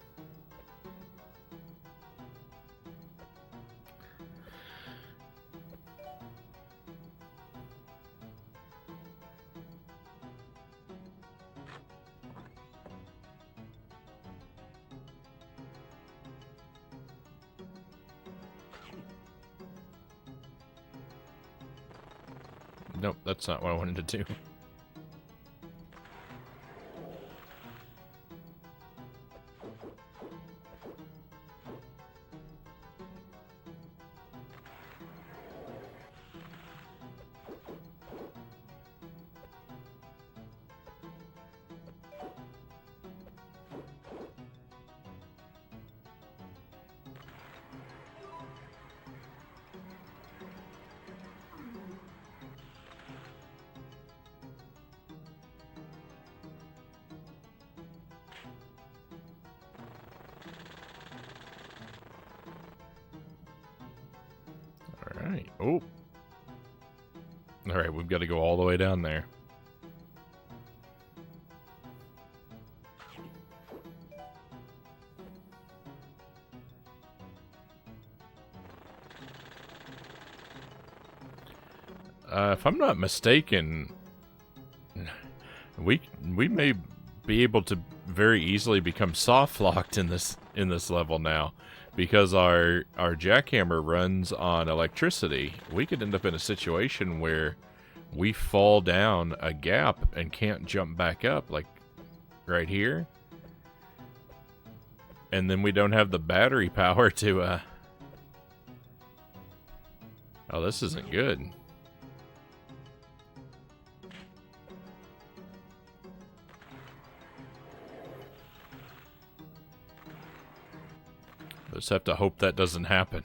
Nope, that's not what I wanted to do. Oh. Alright, we've got to go all the way down there. If I'm not mistaken, we may be able to very easily become soft locked in this level now, because our jackhammer runs on electricity. We could end up in a situation where we fall down a gap and can't jump back up, like right here, and then we don't have the battery power to. Oh, this isn't good. Just have to hope that doesn't happen.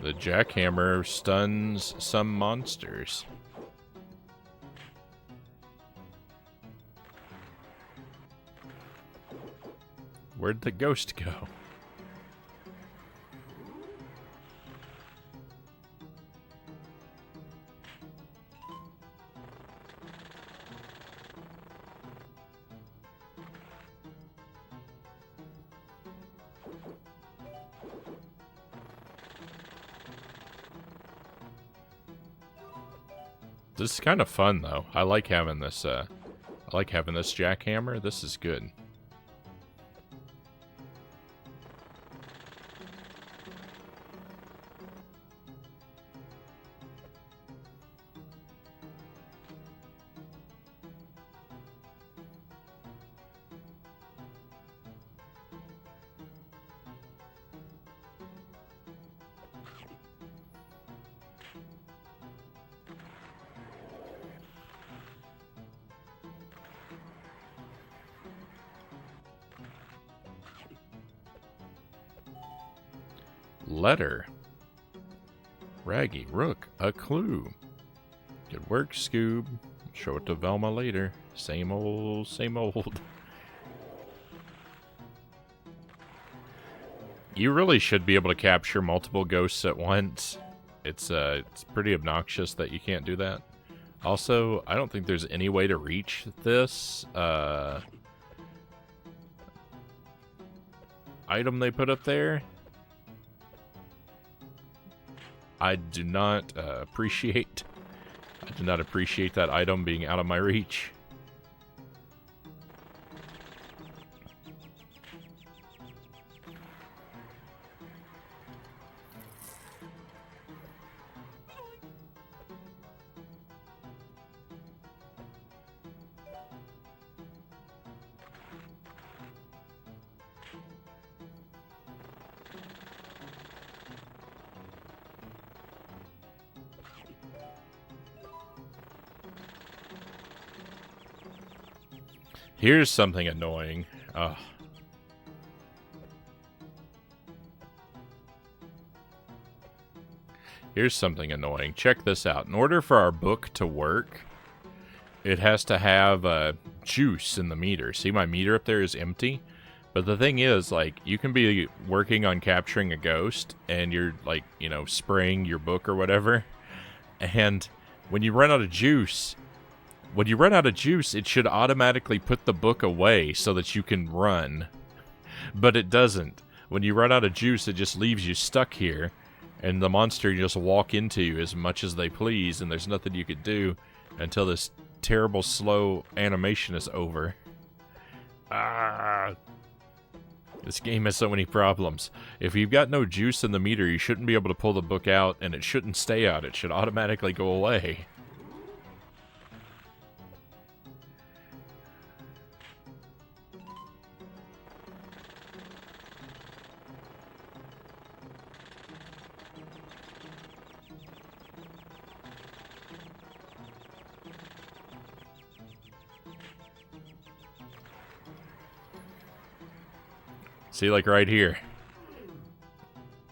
The jackhammer stuns some monsters. Where'd the ghost go? This is kind of fun, though. I like having this. I like having this jackhammer. This is good. Letter. Raggy, Rook, a clue. Good work, Scoob. Show it to Velma later. Same old, same old. You really should be able to capture multiple ghosts at once. It's pretty obnoxious that you can't do that. Also, I don't think there's any way to reach this item they put up there. I do not appreciate that item being out of my reach. Here's something annoying. Ugh. Here's something annoying. Check this out. In order for our book to work, it has to have juice in the meter. See, my meter up there is empty. But the thing is, like, you can be working on capturing a ghost, and you're, like, you know, spraying your book or whatever. And when you run out of juice... it should automatically put the book away so that you can run. But it doesn't. When you run out of juice, it just leaves you stuck here. And the monster just walk into you as much as they please, and there's nothing you could do until this terrible slow animation is over. Ah! This game has so many problems. If you've got no juice in the meter, you shouldn't be able to pull the book out, and it shouldn't stay out. It should automatically go away. See, like right here.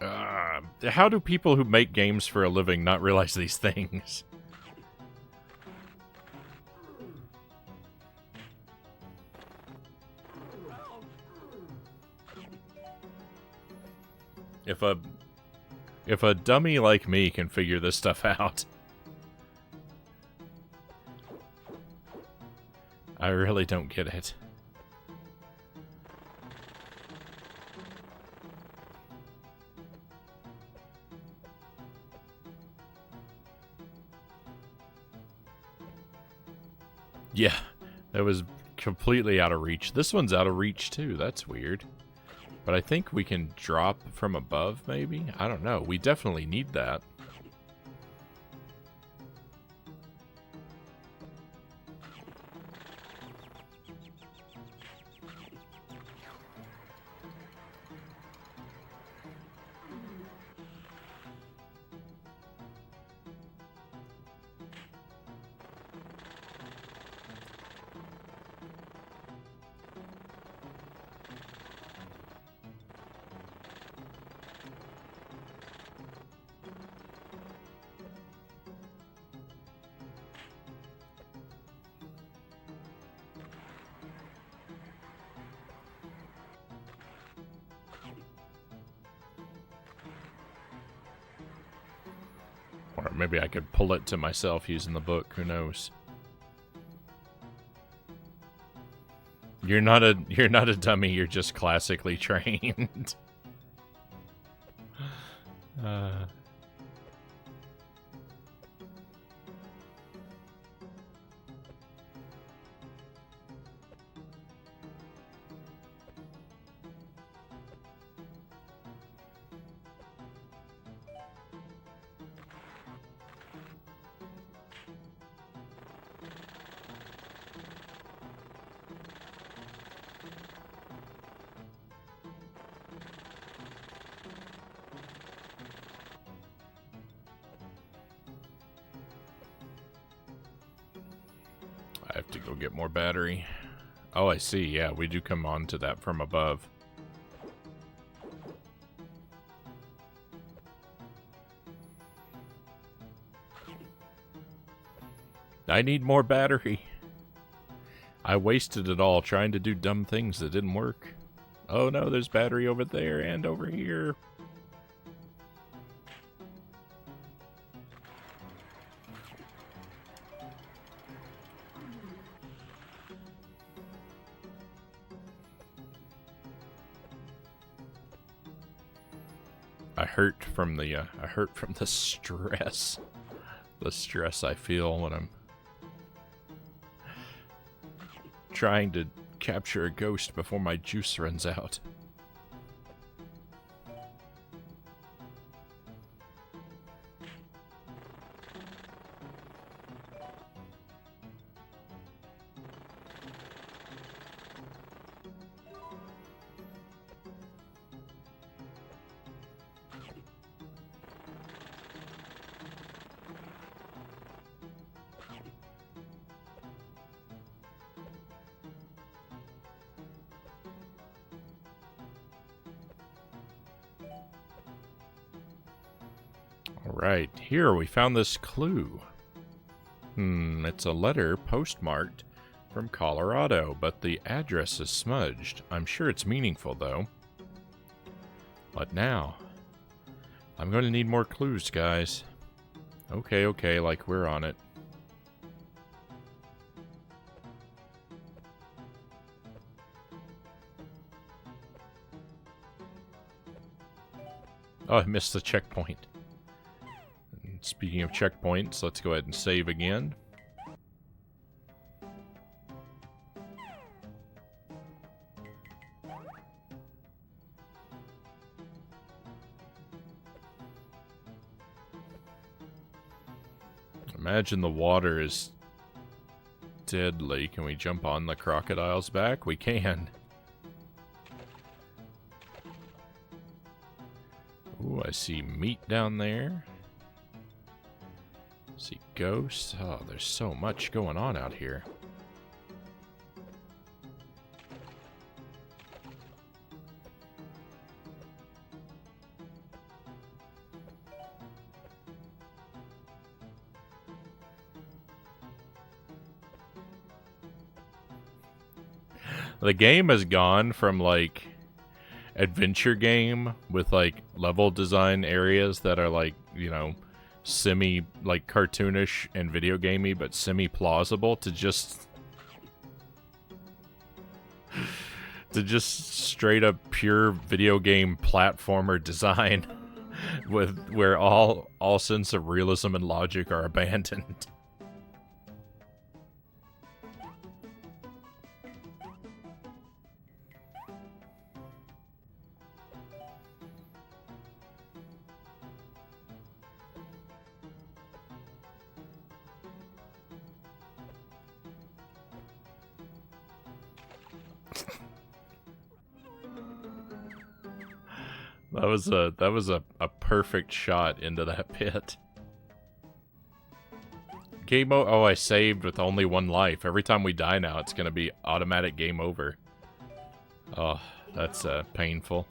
How do people who make games for a living not realize these things? If a dummy like me can figure this stuff out, I really don't get it. Yeah, that was completely out of reach. This one's out of reach too. That's weird. But I think we can drop from above, maybe? I don't know. We definitely need that. Or maybe I could pull it to myself using the book. Who knows? You're not a dummy. You're just classically trained. I have to go get more battery. Oh, I see. Yeah, we do come on to that from above. I need more battery. I wasted it all trying to do dumb things that didn't work. Oh no, there's battery over there and over here. I hurt from the stress. The stress I feel when I'm trying to capture a ghost before my juice runs out. Alright, here we found this clue. It's a letter postmarked from Colorado, but the address is smudged. I'm sure it's meaningful, though. What now? I'm going to need more clues, guys. Okay, like we're on it. Oh, I missed the checkpoint. Speaking of checkpoints, let's go ahead and save again. Imagine the water is deadly. Can we jump on the crocodile's back? We can. Ooh, I see meat down there. See ghosts. Oh, there's so much going on out here. The game has gone from like adventure game with like level design areas that are like, semi like cartoonish and video gamey, but semi plausible to just straight up pure video game platformer design where all sense of realism and logic are abandoned. That was a perfect shot into that pit. Game over. Oh, I saved with only one life. Every time we die now, it's gonna be automatic game over. Oh, that's painful.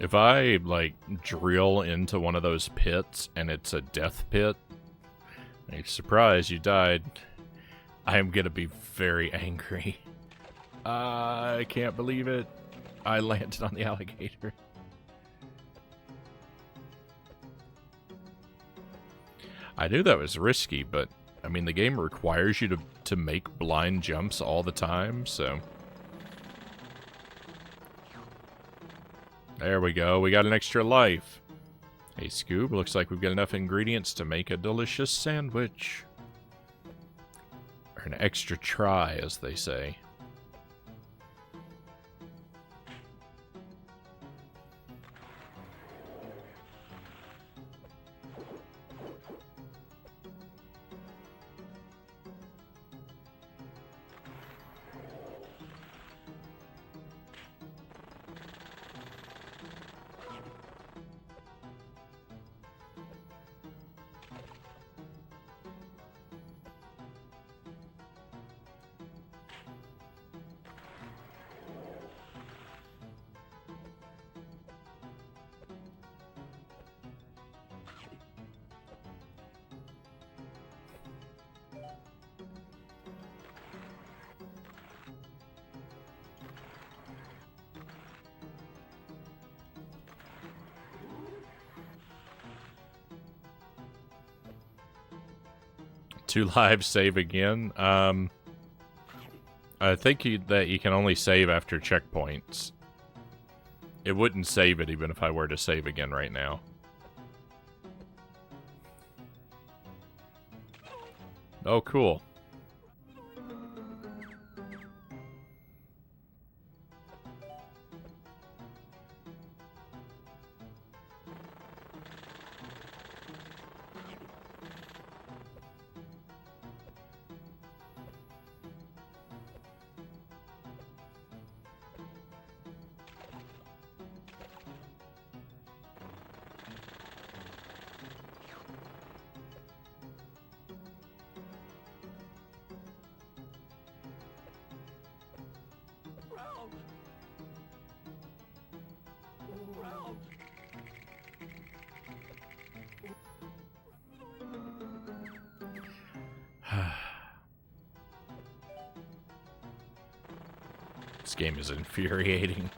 If I, like, drill into one of those pits and it's a death pit, hey, surprise, you died, I am gonna be very angry. I can't believe it. I landed on the alligator. I knew that was risky, but, I mean, the game requires you to make blind jumps all the time, so... There we go, we got an extra life. Hey Scoob, looks like we've got enough ingredients to make a delicious sandwich. Or an extra try, as they say. Two lives, save again. I think that you can only save after checkpoints. It wouldn't save it even if I were to save again right now. Oh, cool. This game is infuriating.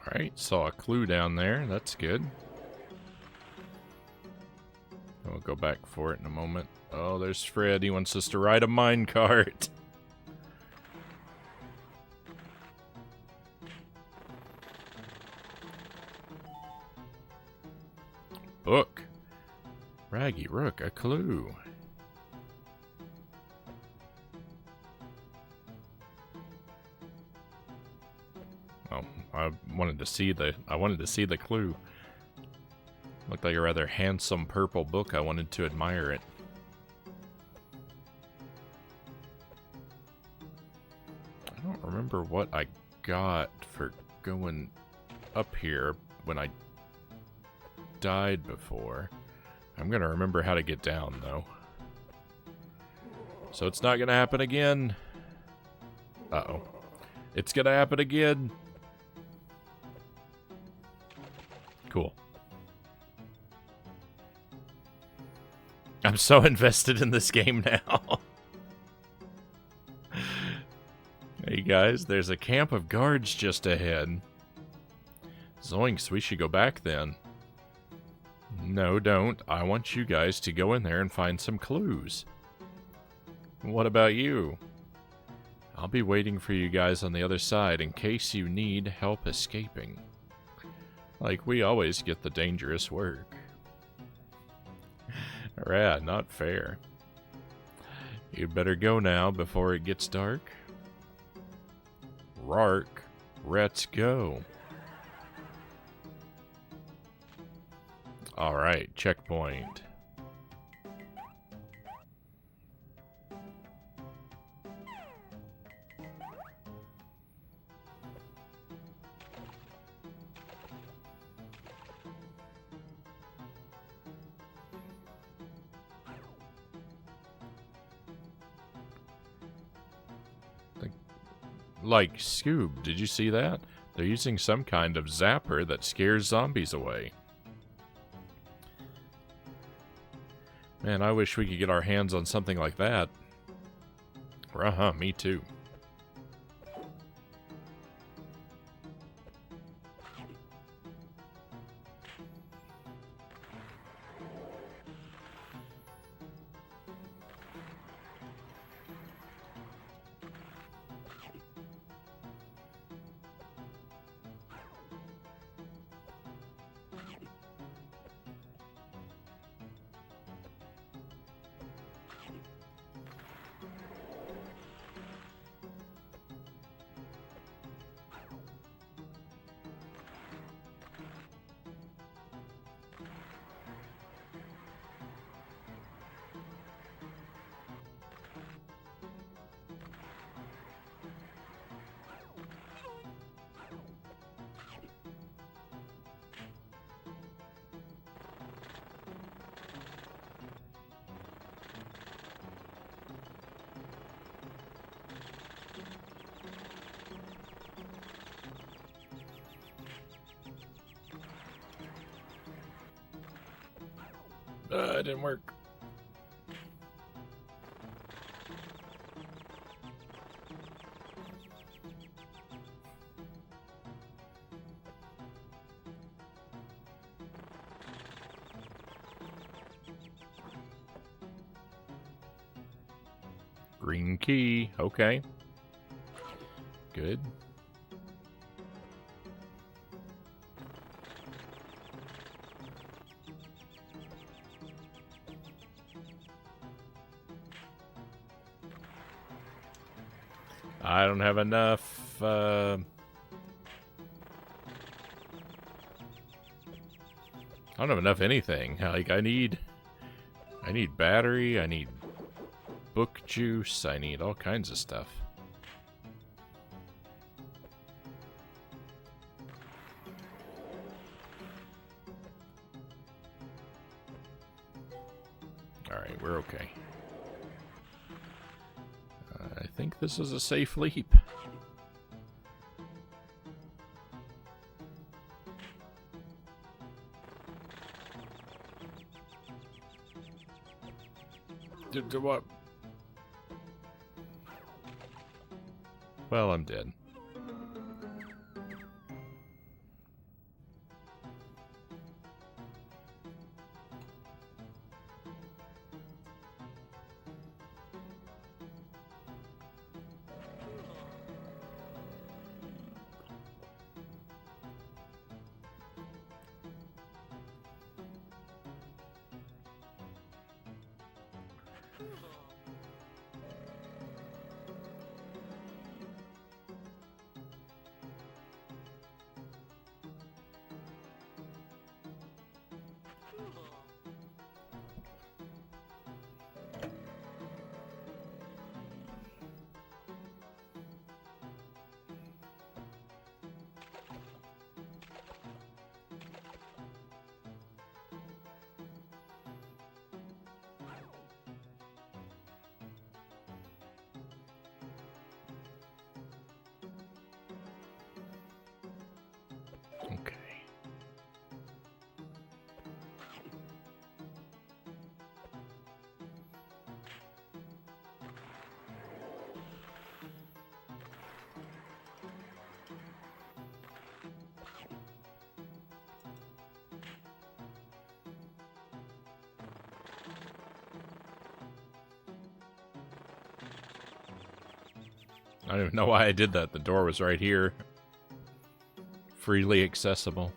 Alright, saw a clue down there. That's good. We'll go back for it in a moment. Oh, there's Fred. He wants us to ride a minecart. Book. Raggy Rook, a clue. Oh, I wanted to see the clue. Looked like a rather handsome purple book. I wanted to admire it. I don't remember what I got for going up here when I died before. I'm gonna remember how to get down, though. So it's not gonna happen again. Uh-oh. It's gonna happen again. Cool. I'm so invested in this game now. Hey guys, there's a camp of guards just ahead. Zoinks, we should go back then. No, don't. I want you guys to go in there and find some clues. What about you? I'll be waiting for you guys on the other side in case you need help escaping. Like we always get the dangerous work. Rad, not fair. You'd better go now before it gets dark. Rark, let's go. Alright, checkpoint. Like, Scoob, did you see that? They're using some kind of zapper that scares zombies away. Man, I wish we could get our hands on something like that. Me too. It didn't work. Green key. Okay. Good. I don't have enough, I don't have enough anything. Like, I need battery, I need book juice, I need all kinds of stuff. Alright, we're okay. I think this is a safe leap. What? Well, I'm dead. Okay. I don't even know why I did that. The door was right here. Freely accessible.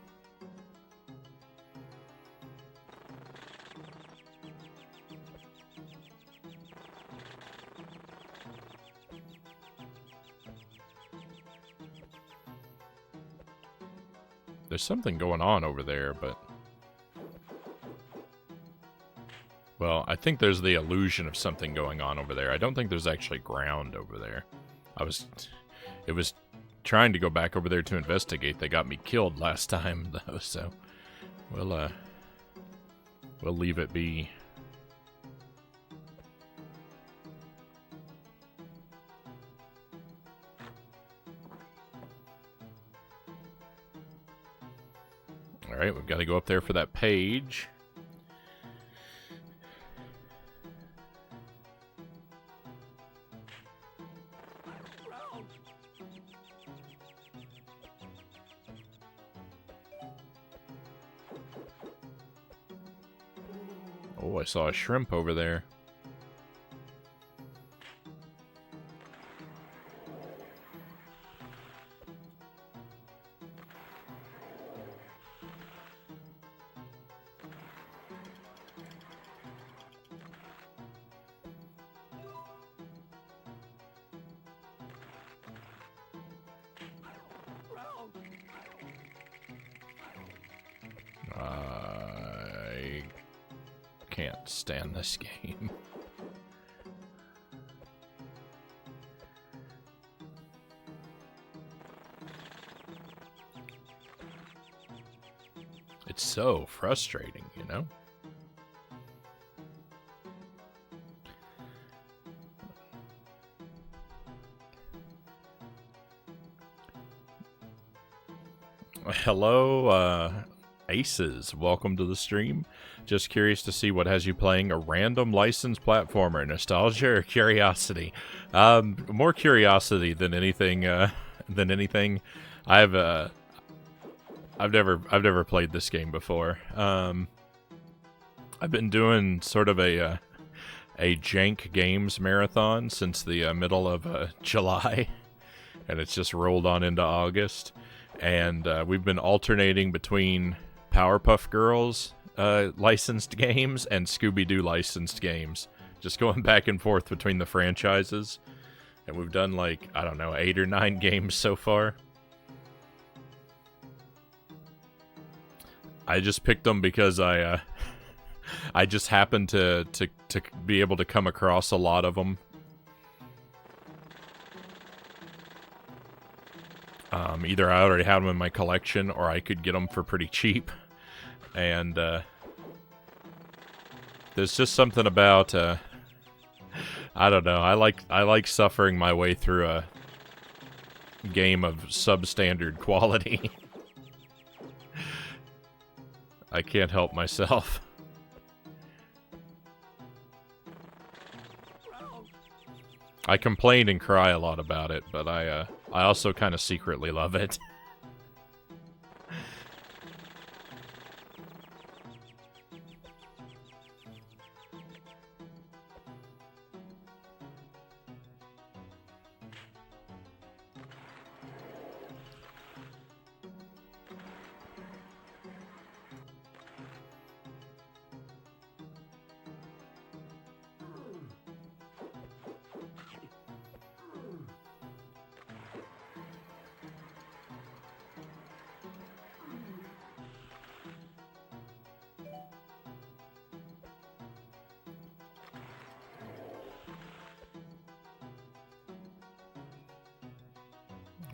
There's something going on over there, but... Well, I think there's the illusion of something going on over there. I don't think there's actually ground over there. It was trying to go back over there to investigate. They got me killed last time, though, so... We'll leave it be. Alright, we've got to go up there for that page. Oh, I saw a shrimp over there. I can't stand this game. It's so frustrating, you know? Hello, Aces. Welcome to the stream. Just curious to see what has you playing a random licensed platformer. Nostalgia or curiosity? More curiosity than anything. I've never played this game before. I've been doing sort of a Jank Games marathon since the middle of July, and it's just rolled on into August. And we've been alternating between Powerpuff Girls licensed games and Scooby-Doo licensed games. Just going back and forth between the franchises. And we've done like, I don't know, 8 or 9 games so far. I just picked them because I just happened to be able to come across a lot of them. Either I already had them in my collection, or I could get them for pretty cheap. And there's just something about I don't know. I like suffering my way through a game of substandard quality. I can't help myself. I complain and cry a lot about it, but I also kind of secretly love it.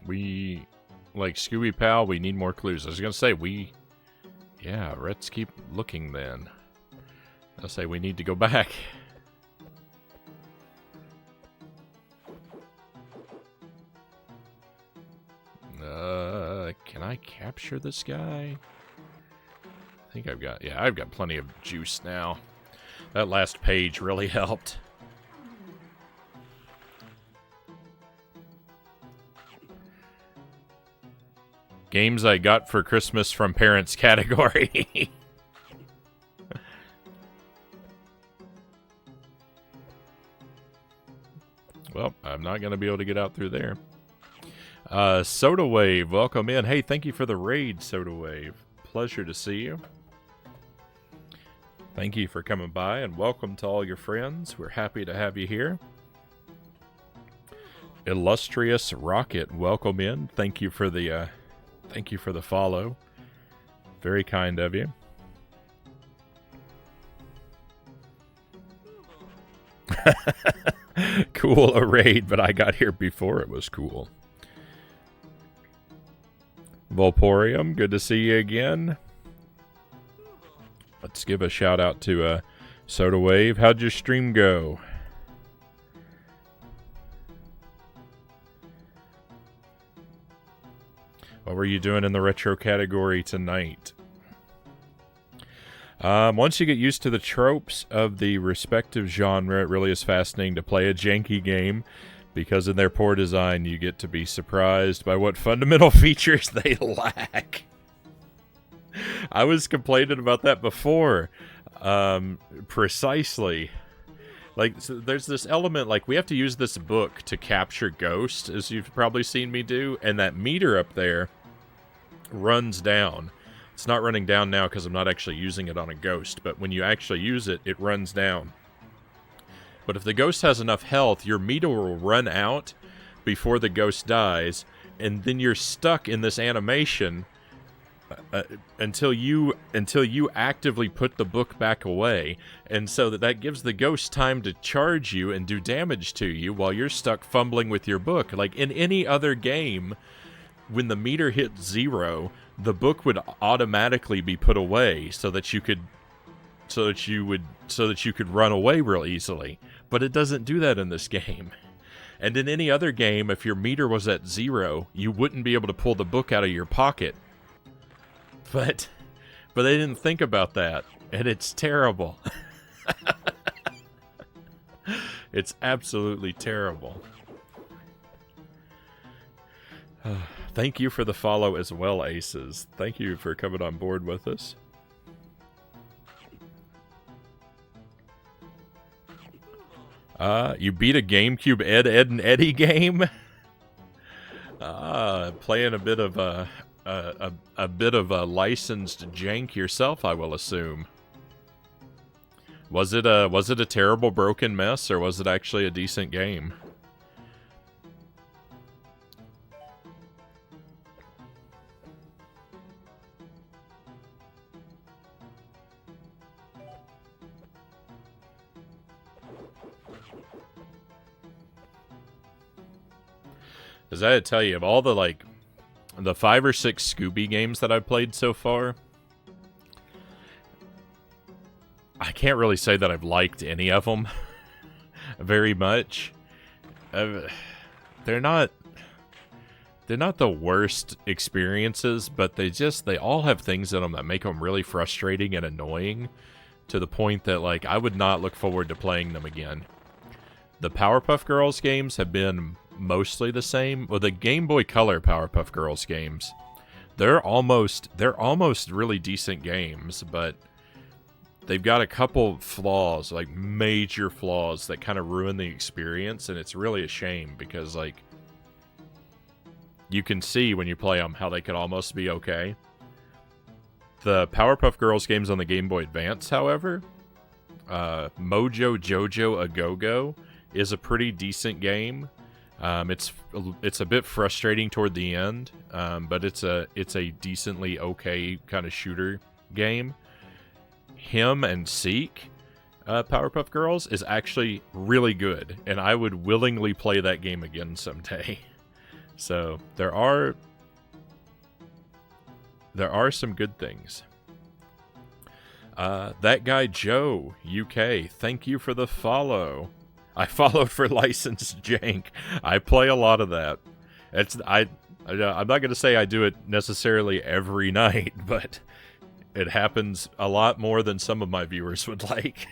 We, like Scooby Pal, we need more clues. I was gonna say, yeah, let's keep looking then. I'll say we need to go back. Can I capture this guy? I think I've got plenty of juice now. That last page really helped. Games I got for Christmas from parents category. Well, I'm not going to be able to get out through there. Soda Wave, welcome in. Hey, thank you for the raid, Soda Wave. Pleasure to see you. Thank you for coming by, and welcome to all your friends. We're happy to have you here. Illustrious Rocket, welcome in. Thank you for the follow. Very kind of you. Cool a raid, but I got here before it was cool. Volporium, good to see you again. Let's give a shout out to Soda Wave. How'd your stream go? What were you doing in the retro category tonight? Once you get used to the tropes of the respective genre, it really is fascinating to play a janky game. Because in their poor design, you get to be surprised by what fundamental features they lack. I was complaining about that before. Precisely. Like, so there's this element, like, we have to use this book to capture ghosts, as you've probably seen me do, and that meter up there runs down. It's not running down now because I'm not actually using it on a ghost, but when you actually use it, it runs down. But if the ghost has enough health, your meter will run out before the ghost dies, and then you're stuck in this animation until you actively put the book back away. And so that gives the ghost time to charge you and do damage to you while you're stuck fumbling with your book. Like in any other game, when the meter hit 0, the book would automatically be put away so that you could run away real easily. But it doesn't do that in this game. And in any other game, if your meter was at 0, you wouldn't be able to pull the book out of your pocket. But they didn't think about that, and it's terrible. It's absolutely terrible. Thank you for the follow as well, Aces. Thank you for coming on board with us. You beat a GameCube Ed, and Eddie game? Playing a bit of a licensed jank yourself, I will assume. Was it a terrible broken mess, or was it actually a decent game? Because I had to tell you, of all the, the 5 or 6 Scooby games that I've played so far, I can't really say that I've liked any of them very much. They're not the worst experiences, but they all have things in them that make them really frustrating and annoying to the point that, I would not look forward to playing them again. The Powerpuff Girls games have been mostly the same. Well, the Game Boy Color Powerpuff Girls games, they're almost really decent games, but they've got a couple flaws, major flaws that kind of ruin the experience, and it's really a shame because you can see when you play them how they could almost be okay. The Powerpuff Girls games on the Game Boy Advance, however, Mojo Jojo A Go-Go is a pretty decent game. It's a bit frustrating toward the end, but it's a decently okay kind of shooter game. Him and Seek, Powerpuff Girls, is actually really good, and I would willingly play that game again someday. So there are some good things. That guy Joe UK, thank you for the follow. I followed for licensed jank. I play a lot of that. I'm not going to say I do it necessarily every night, but it happens a lot more than some of my viewers would like.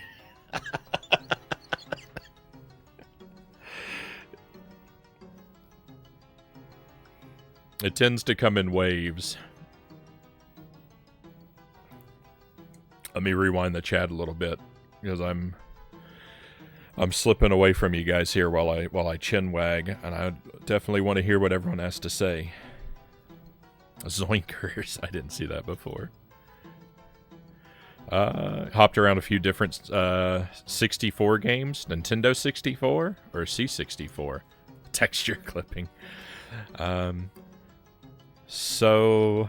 It tends to come in waves. Let me rewind the chat a little bit because I'm slipping away from you guys here while I chin wag, and I definitely want to hear what everyone has to say. Zoinkers, I didn't see that before. Hopped around a few different 64 games, Nintendo 64 or C64. Texture clipping. So,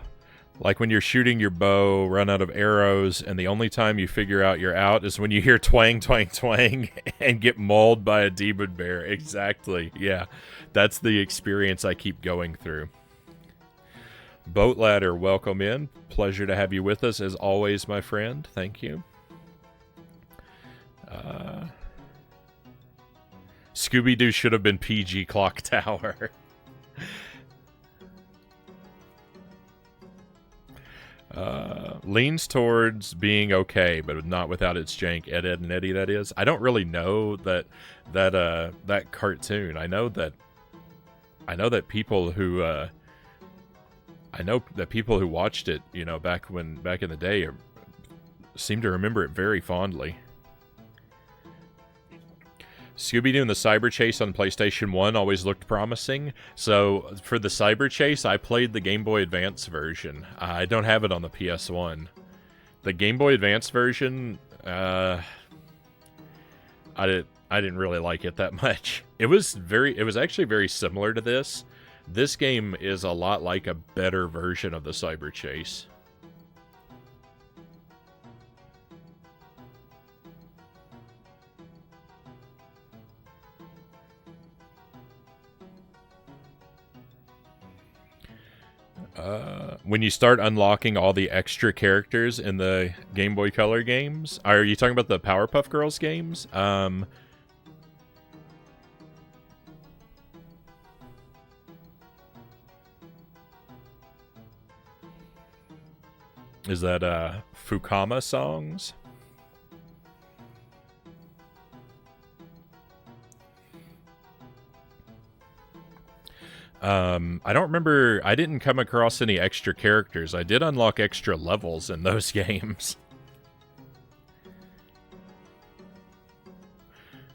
like when you're shooting your bow, run out of arrows, and the only time you figure out you're out is when you hear twang, twang, twang, and get mauled by a demon bear. Exactly, yeah. That's the experience I keep going through. Boat Ladder, welcome in. Pleasure to have you with us, as always, my friend. Thank you. Scooby-Doo should have been PG Clock Tower. Leans towards being okay, but not without its jank. Ed, Ed, and Eddie, that is. I don't really know that cartoon. I know that people who watched it, you know, back in the day, seem to remember it very fondly. Scooby-Doo and the Cyber Chase on PlayStation 1 always looked promising. So, for the Cyber Chase, I played the Game Boy Advance version. I don't have it on the PS1. The Game Boy Advance version, I didn't really like it that much. It was actually very similar to this. This game is a lot like a better version of the Cyber Chase. When you start unlocking all the extra characters in the Game Boy Color games, are you talking about the Powerpuff Girls games? Is that Fukama songs? I don't remember. I didn't come across any extra characters. I did unlock extra levels in those games.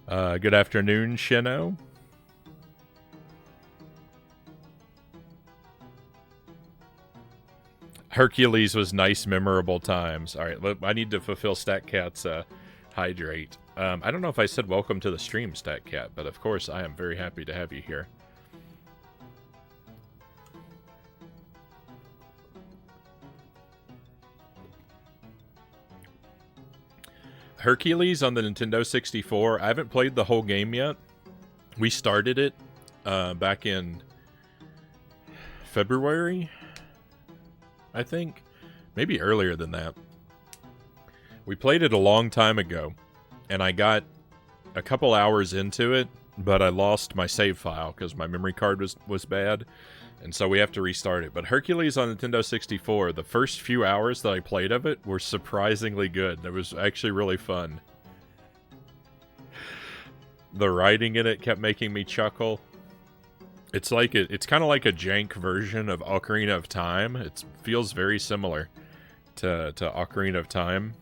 Good afternoon, Shino. Hercules was nice, memorable times. All right, I need to fulfill StatCat's hydrate. I don't know if I said welcome to the stream, StatCat, but of course I am very happy to have you here. Hercules on the Nintendo 64. I haven't played the whole game yet. We started it back in February, I think. Maybe earlier than that. We played it a long time ago, and I got a couple hours into it, but I lost my save file because my memory card was bad, and so we have to restart it. But Hercules on Nintendo 64, the first few hours that I played of it were surprisingly good. It was actually really fun. The writing in it kept making me chuckle. It's kind of like a jank version of Ocarina of Time. It feels very similar to Ocarina of Time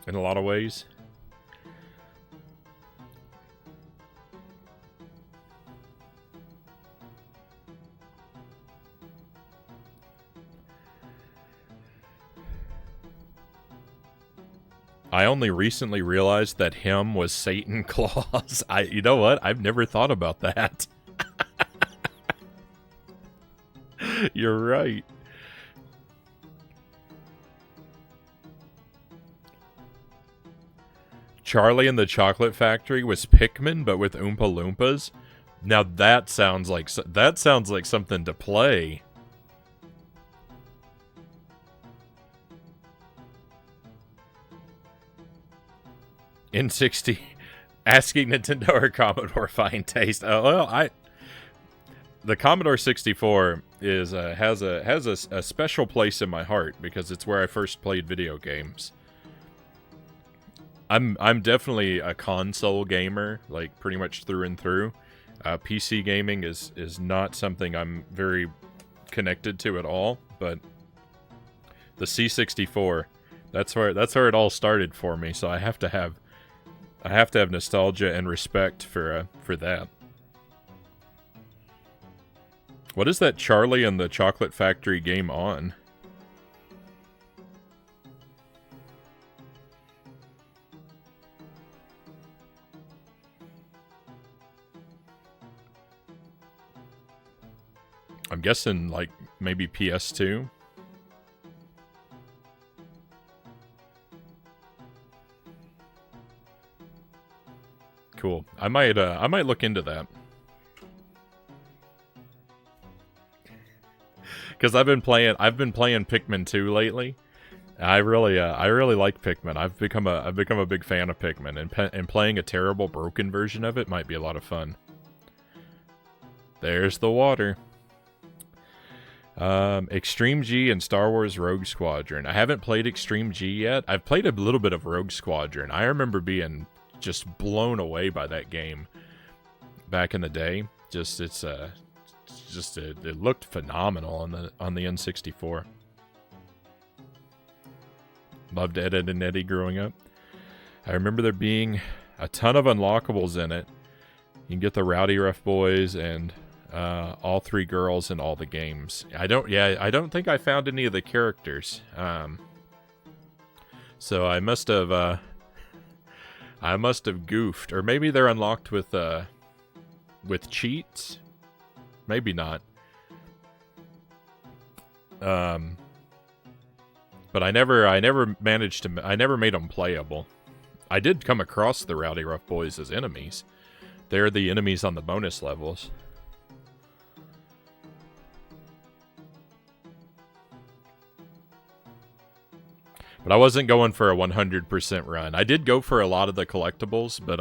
in a lot of ways. I only recently realized that him was Satan Claus. You know what? I've never thought about that. You're right. Charlie and the Chocolate Factory was Pikmin, but with Oompa Loompas. Now that sounds like something to play. N60 asking Nintendo or Commodore fine taste. Well, the Commodore 64 is has a special place in my heart because it's where I first played video games. I'm definitely a console gamer, like pretty much through and through. PC gaming is not something I'm very connected to at all, but the C64, that's where it all started for me. So I have to have nostalgia and respect for that. What is that Charlie and the Chocolate Factory game on? I'm guessing, like, maybe PS2? Cool. I might look into that. Because I've been playing Pikmin 2 lately. I really like Pikmin. I've become a big fan of Pikmin, and playing a terrible broken version of it might be a lot of fun. There's the water. Extreme G and Star Wars Rogue Squadron. I haven't played Extreme G yet. I've played a little bit of Rogue Squadron. I remember being just blown away by that game back in the day. It looked phenomenal on the N64. Loved Ed, Edd and Eddy growing up. I remember there being a ton of unlockables in it. You can get the Rowdy Rough Boys and all 3 girls in all the games. I don't think I found any of the characters. So I must have goofed, or maybe they're unlocked with cheats. Maybe not. But I never managed to. I never made them playable. I did come across the Rowdy Rough Boys as enemies. They're the enemies on the bonus levels. But I wasn't going for a 100% run. I did go for a lot of the collectibles, but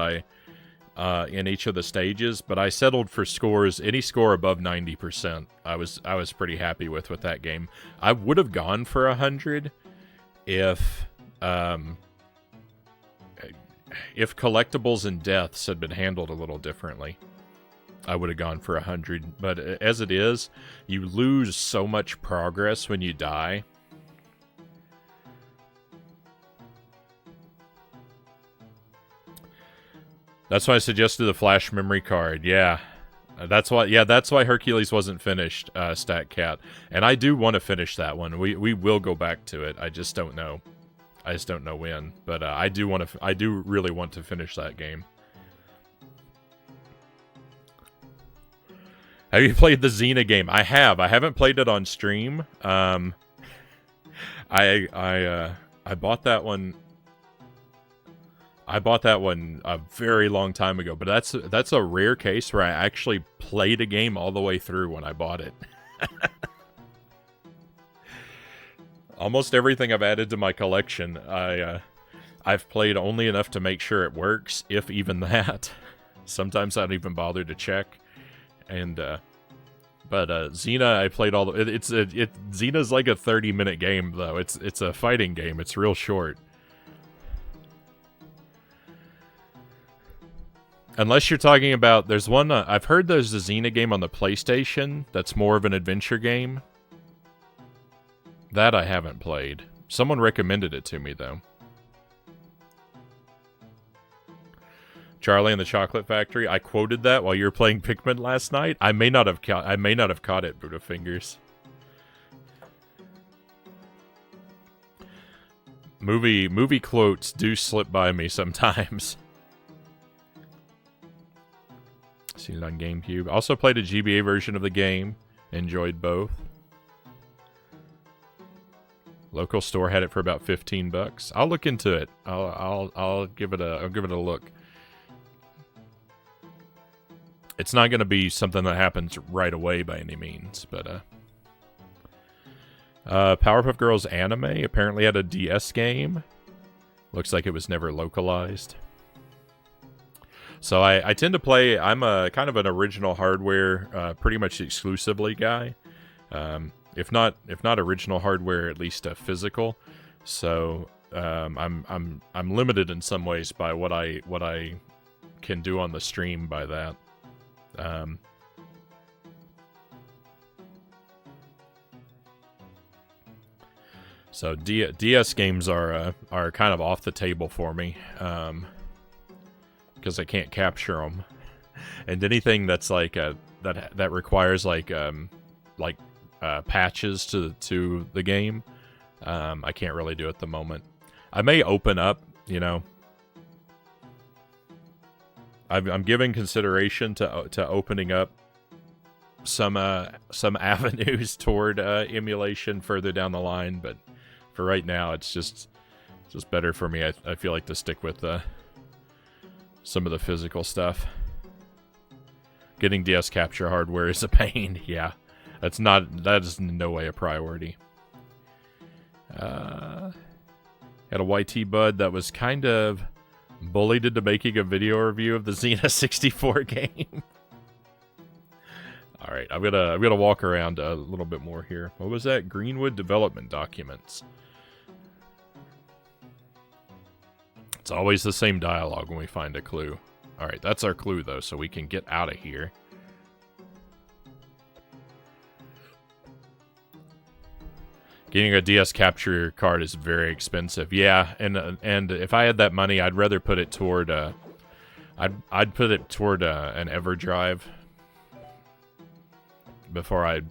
in each of the stages, but I settled for scores. Any score above 90%, I was pretty happy with that game. I would have gone for 100 if collectibles and deaths had been handled a little differently. I would have gone for 100, but as it is, you lose so much progress when you die. That's why I suggested the flash memory card. Yeah. That's why Hercules wasn't finished, Stat Cat. And I do want to finish that one. We will go back to it. I just don't know. I just don't know when. But I do really want to finish that game. Have you played the Xena game? I have. I haven't played it on stream. I bought that one. I bought that one a very long time ago, but that's a rare case where I actually played a game all the way through when I bought it. Almost everything I've added to my collection, I've played only enough to make sure it works, if even that. Sometimes I don't even bother to check. And but Xena, I played all the. Xena's like a 30-minute game though. It's a fighting game. It's real short. Unless you're talking about, there's one, I've heard there's a Xena game on the PlayStation that's more of an adventure game. That I haven't played. Someone recommended it to me, though. Charlie and the Chocolate Factory. I quoted that while you were playing Pikmin last night. I may not have caught it, Buddha Fingers. Movie quotes do slip by me sometimes. Seen it on GameCube. Also played a GBA version of the game. Enjoyed both. Local store had it for about $15. I'll look into it. I'll give it a look. it's not going to be something that happens right away by any means, but Powerpuff Girls anime apparently had a DS game. Looks like it was never localized. So I tend to play, I'm a kind of an original hardware, pretty much exclusively guy. If not original hardware, at least physical. So I'm limited in some ways by what I can do on the stream by that. So DS games are kind of off the table for me, because I can't capture them, and anything that's like that requires like patches to the game, I can't really do at the moment. I may open up, you know. I'm giving consideration to opening up some avenues toward emulation further down the line, but for right now, it's just better for me. I feel like to stick with some of the physical stuff. Getting DS capture hardware is a pain. Yeah, that is in no way a priority. Had a YT bud that was kind of bullied into making a video review of the Xena 64 game. All right, I'm gonna walk around a little bit more here. What was that? Greenwood development documents. It's always the same dialogue when we find a clue. All right, that's our clue though, so we can get out of here. Getting a DS capture card is very expensive. Yeah, and if I had that money, I'd rather put it toward I'd put it toward an EverDrive before I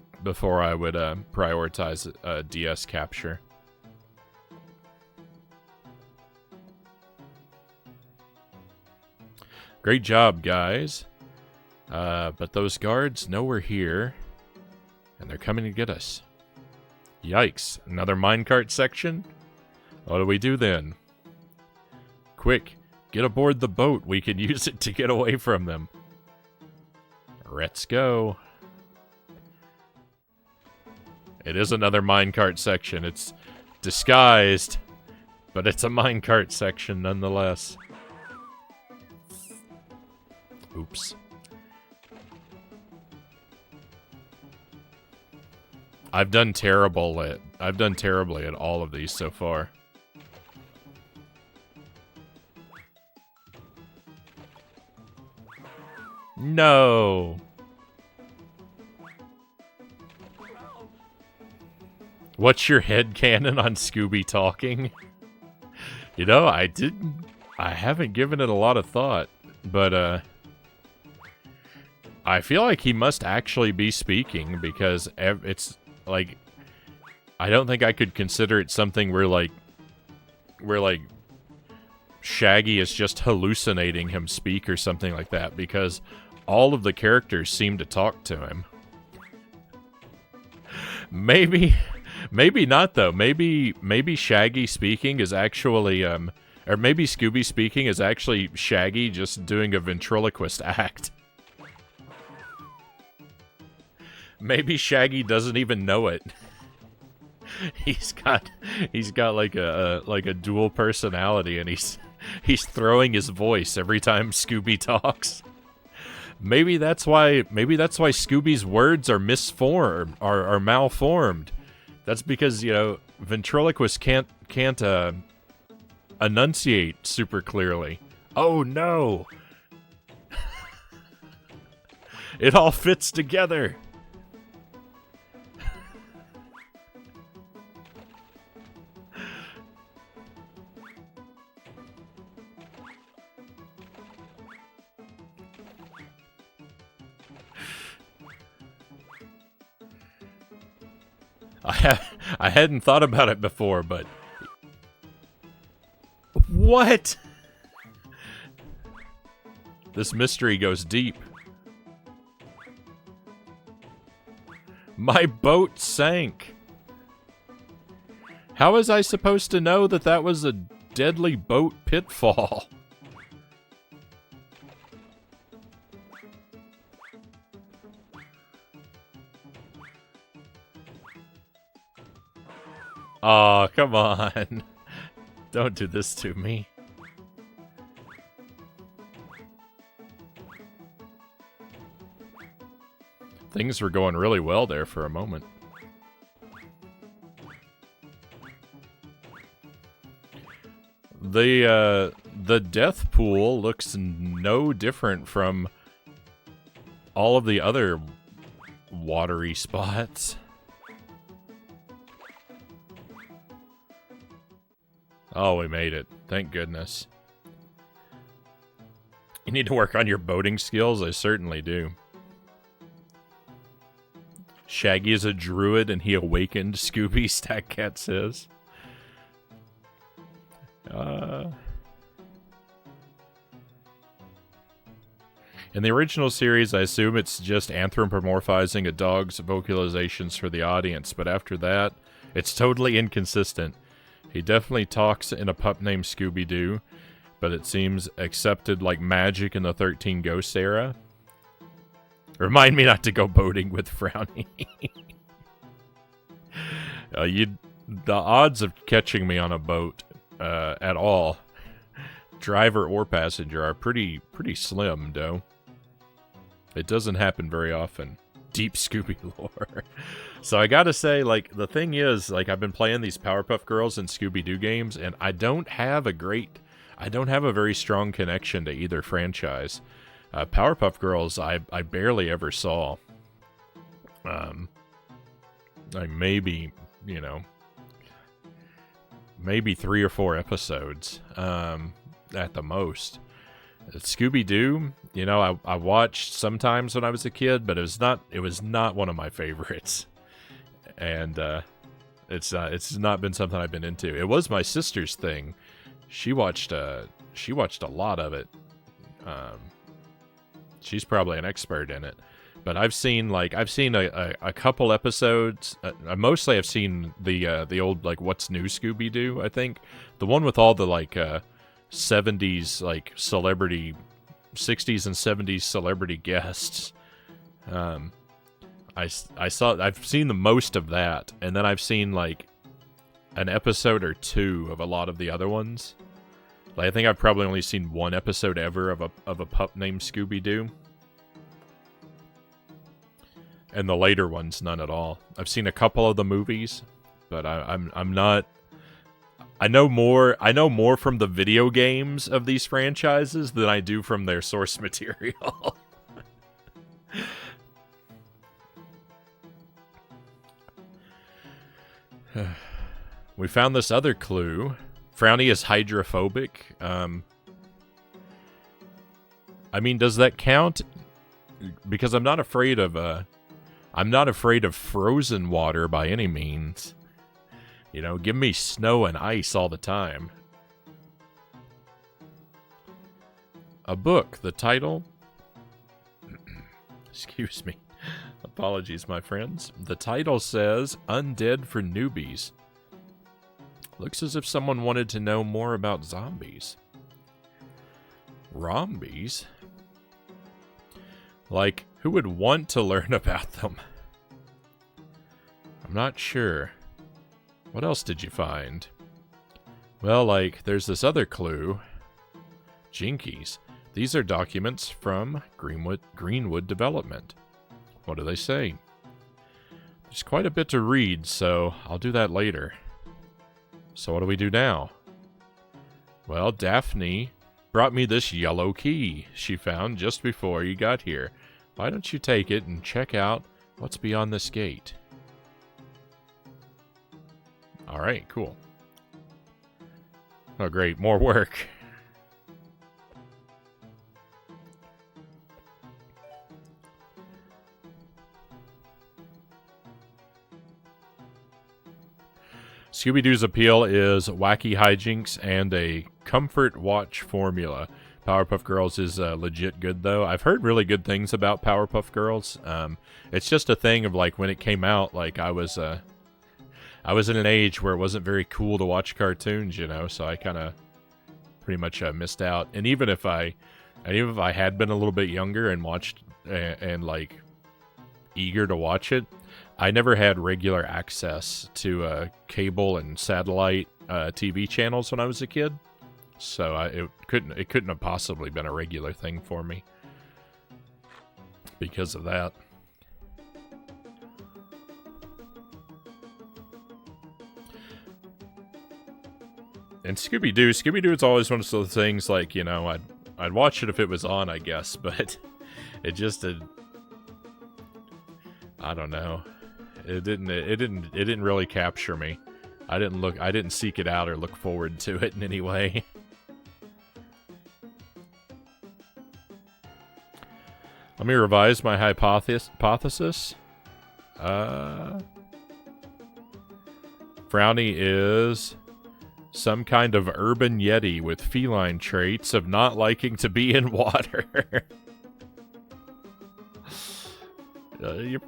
would prioritize a DS capture. Great job, guys. But those guards know we're here, and they're coming to get us. Yikes, another minecart section? What do we do then? Quick, get aboard the boat. We can use it to get away from them. Let's go. It is another minecart section. It's disguised, but it's a minecart section nonetheless. Oops. I've done terribly at all of these so far. No. What's your headcanon on Scooby talking? You know, I haven't given it a lot of thought, but I feel like he must actually be speaking, because it's like, I don't think I could consider it something where Shaggy is just hallucinating him speak or something like that, because all of the characters seem to talk to him. Maybe not though. Maybe Shaggy speaking is actually or maybe Scooby speaking is actually Shaggy just doing a ventriloquist act. Maybe Shaggy doesn't even know it. He's got like a dual personality, and he's throwing his voice every time Scooby talks. Maybe that's why Scooby's words are misformed, are malformed. That's because, you know, ventriloquists can't enunciate super clearly. Oh no. It all fits together. I hadn't thought about it before, but... What? This mystery goes deep. My boat sank. How was I supposed to know that that was a deadly boat pitfall? Oh, come on. Don't do this to me. Things were going really well there for a moment. The death pool looks no different from all of the other watery spots. Oh, we made it. Thank goodness. You need to work on your boating skills? I certainly do. Shaggy is a druid and he awakened Scooby, Stackcat says. In the original series, I assume it's just anthropomorphizing a dog's vocalizations for the audience, but after that, it's totally inconsistent. He definitely talks in a pup named Scooby-Doo, but it seems accepted like magic in the 13 Ghosts era. Remind me not to go boating with Frownie. The odds of catching me on a boat at all, driver or passenger, are pretty slim, though. It doesn't happen very often. Deep Scooby lore. So I gotta say, like, the thing is, like, I've been playing these Powerpuff Girls and Scooby-Doo games, and I don't have a very strong connection to either franchise. Powerpuff Girls, I barely ever saw. Like, maybe, maybe 3 or 4 episodes, at the most. Scooby-Doo, I watched sometimes when I was a kid, but it was not one of my favorites. And it's not been something I've been into. It was my sister's thing. She watched a lot of it. She's probably an expert in it. But I've seen a couple episodes. Mostly I've seen the old, like, What's New Scooby-Doo, I think. The one with all the, like, 70s, like, celebrity, 60s and 70s celebrity guests. I've seen the most of that, and then I've seen, like, an episode or 2 of a lot of the other ones. Like, I think I've probably only seen 1 episode ever of a pup named Scooby-Doo. And the later ones, none at all. I've seen a couple of the movies, but I'm not. I know more from the video games of these franchises than I do from their source material. We found this other clue. Frownie is hydrophobic. I mean, does that count? Because I'm not afraid of frozen water by any means. Give me snow and ice all the time. A book. The title... Excuse me. Apologies, my friends. The title says, Undead for Newbies. Looks as if someone wanted to know more about zombies. Rombies? Like, who would want to learn about them? I'm not sure. What else did you find? Well, like, there's this other clue. Jinkies. These are documents from Greenwood Development. What do they say? There's quite a bit to read, so I'll do that later. So what do we do now? Well, Daphne brought me this yellow key she found just before you got here. Why don't you take it and check out what's beyond this gate? Alright, cool. Oh, great. More work. Scooby-Doo's appeal is wacky hijinks and a comfort watch formula. Powerpuff Girls is legit good, though. I've heard really good things about Powerpuff Girls. It's just a thing of, like, when it came out, like, I was in an age where it wasn't very cool to watch cartoons, so I kind of pretty much missed out. And even if I had been a little bit younger and watched and like eager to watch it, I never had regular access to cable and satellite TV channels when I was a kid, so it couldn't have possibly been a regular thing for me because of that. And Scooby-Doo is always one of those things, like, you know, I'd watch it if it was on, I guess, but it just I don't know. It didn't really capture me. I didn't seek it out or look forward to it in any way. Let me revise my hypothesis. Frownie is some kind of urban yeti with feline traits of not liking to be in water.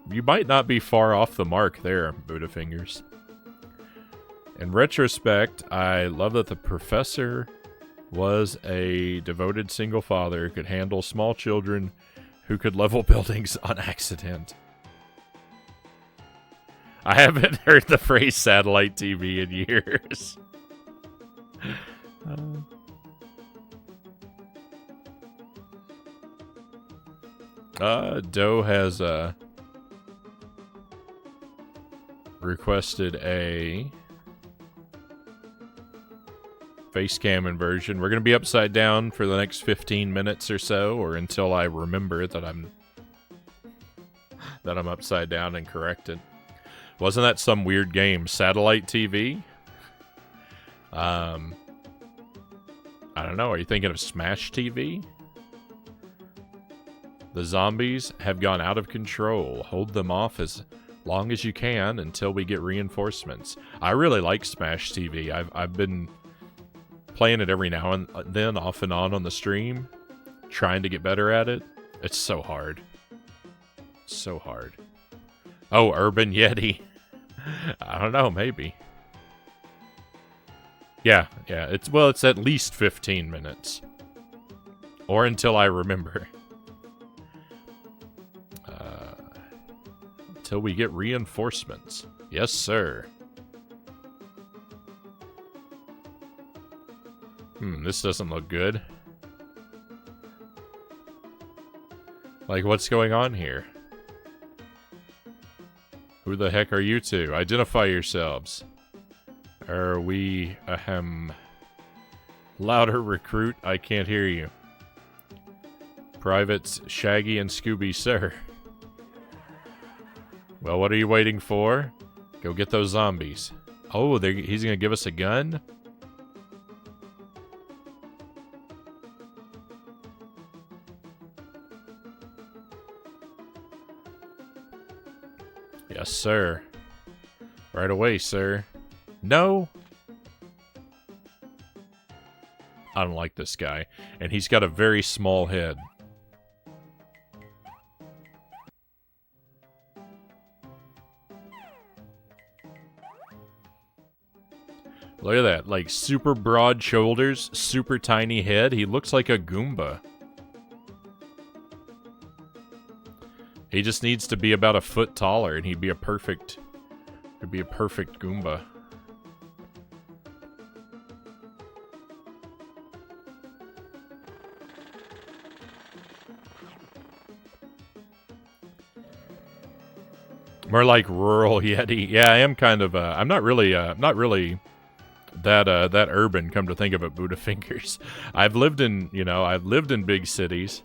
You might not be far off the mark there, Budafingers. In retrospect, I love that the professor was a devoted single father who could handle small children who could level buildings on accident. I haven't heard the phrase satellite TV in years. Doe has requested a face cam inversion. We're going to be upside down for the next 15 minutes or so, or until I remember that I'm upside down and correct it. Wasn't that some weird game? Satellite TV? I don't know. Are you thinking of Smash TV? The zombies have gone out of control. Hold them off as long as you can until we get reinforcements. I really like Smash TV. I've been playing it every now and then, off and on the stream, trying to get better at it. It's so hard. So hard. Oh, Urban Yeti. I don't know, maybe. Yeah, it's at least 15 minutes. Or until I remember. Until we get reinforcements. Yes, sir. This doesn't look good. Like, what's going on here? Who the heck are you two? Identify yourselves. Are we, louder, recruit? I can't hear you. Privates Shaggy and Scooby, sir. Well, what are you waiting for? Go get those zombies. Oh, he's gonna give us a gun? Yes, sir. Right away, sir. No! I don't like this guy. And he's got a very small head. Look at that. Like, super broad shoulders, super tiny head. He looks like a Goomba. He just needs to be about a foot taller, and he'd be a perfect Goomba. More like rural Yeti. Yeah, I am kind of. I'm not really that urban. Come to think of it, Budafingers. I've lived in big cities.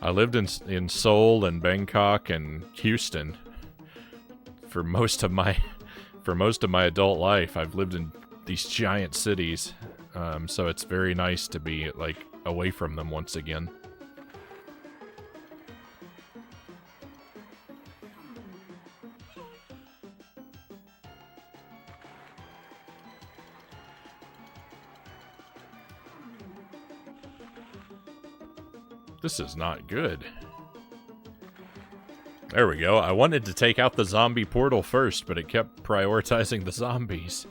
I lived in Seoul and Bangkok and Houston for most of my adult life. I've lived in these giant cities, so it's very nice to be like away from them once again. This is not good. There we go. I wanted to take out the zombie portal first, but it kept prioritizing the zombies.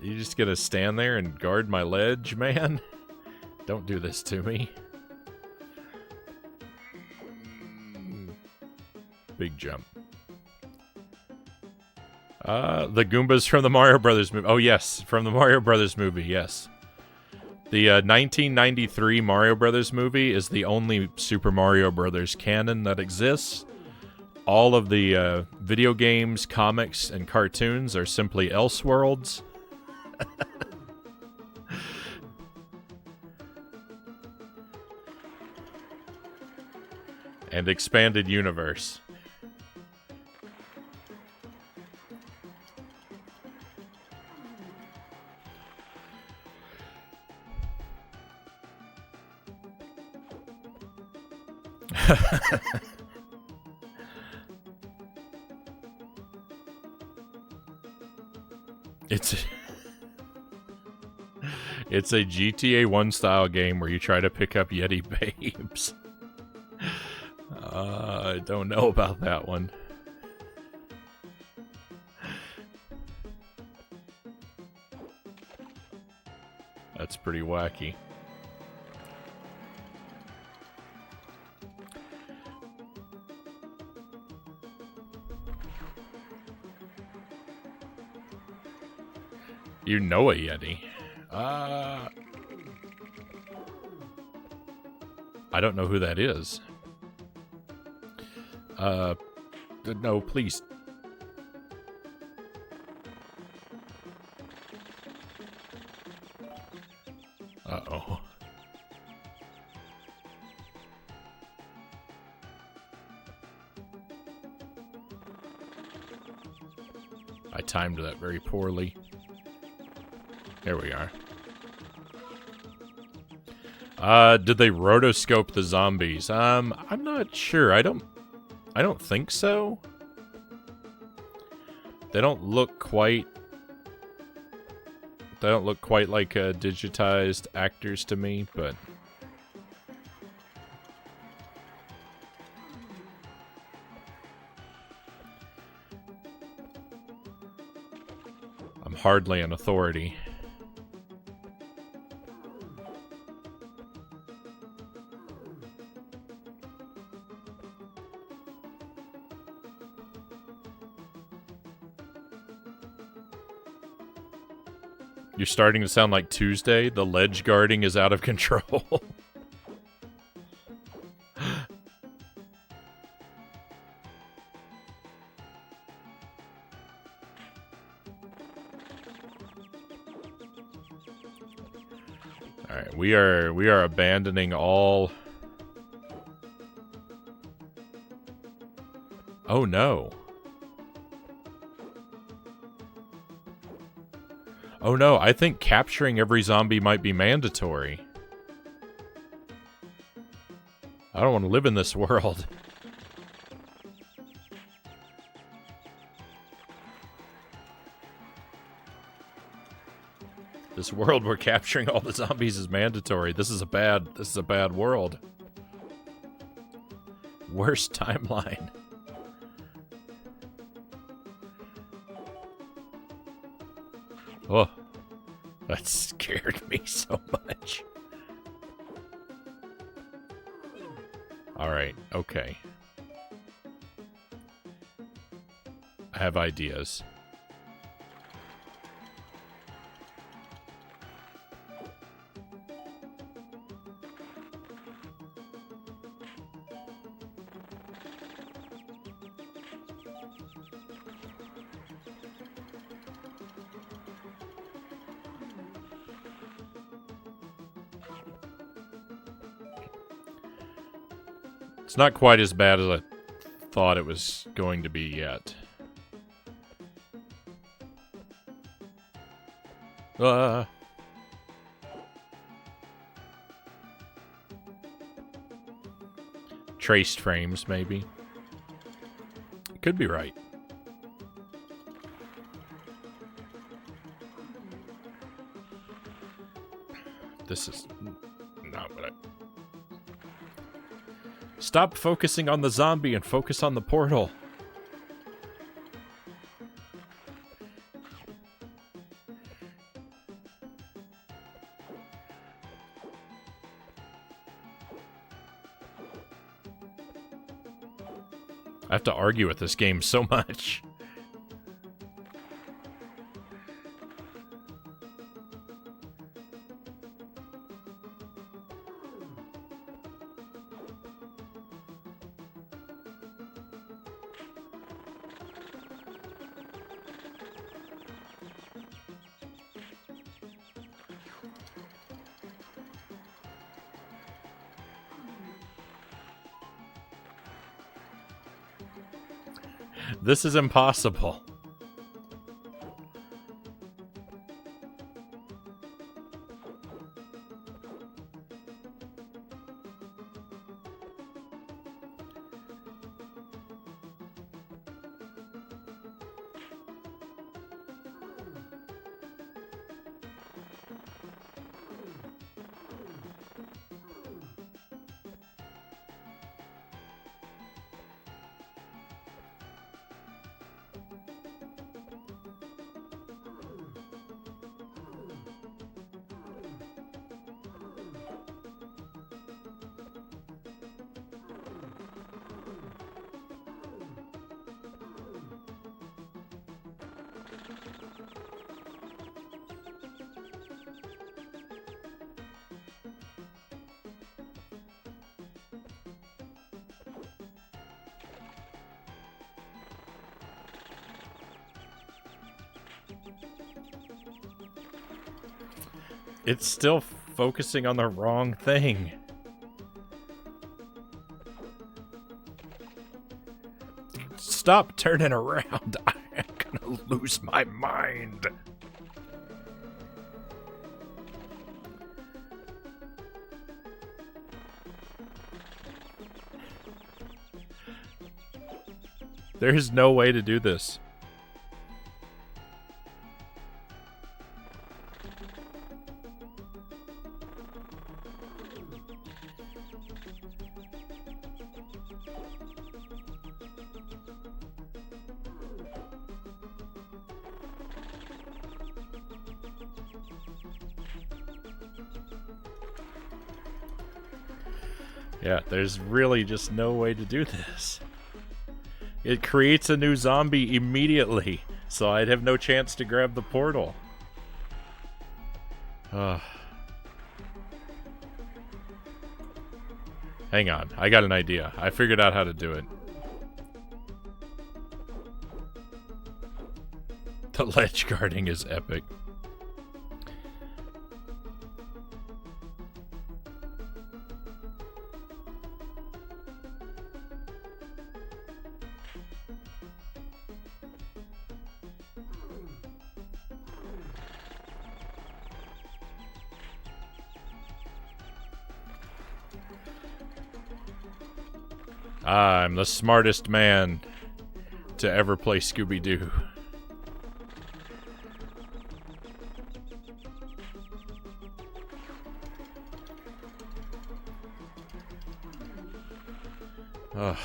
You just gonna stand there and guard my ledge, man? Don't do this to me. Big jump. The Goombas from the Mario Brothers movie. Oh, yes. From the Mario Brothers movie, yes. The 1993 Mario Brothers movie is the only Super Mario Brothers canon that exists. All of the video games, comics, and cartoons are simply Elseworlds. And expanded universe. It's a GTA 1 style game where you try to pick up Yeti babes. I don't know about that one. That's pretty wacky. You know a Yeti. I don't know who that is. No, please. Uh-oh. I timed that very poorly. There we are. Did they rotoscope the zombies? I'm not sure. I don't think so. They don't look quite like digitized actors to me, but I'm hardly an authority. You're starting to sound like Tuesday. The ledge guarding is out of control. Alright, we are abandoning all. Oh no. Oh no, I think capturing every zombie might be mandatory. I don't want to live in this world. This world where capturing all the zombies is mandatory. This is a bad world. Worst timeline. Oh, that scared me so much. Alright, okay. I have ideas. It's not quite as bad as I thought it was going to be yet. Traced frames, maybe. Could be right. This is not what I... Stop focusing on the zombie and focus on the portal. I have to argue with this game so much. This is impossible. It's still focusing on the wrong thing. Stop turning around. I'm gonna lose my mind. There's no way to do this. Yeah, there's really just no way to do this. It creates a new zombie immediately, so I'd have no chance to grab the portal. Hang on, I got an idea. I figured out how to do it. The ledge guarding is epic. I'm the smartest man to ever play Scooby-Doo. Ugh.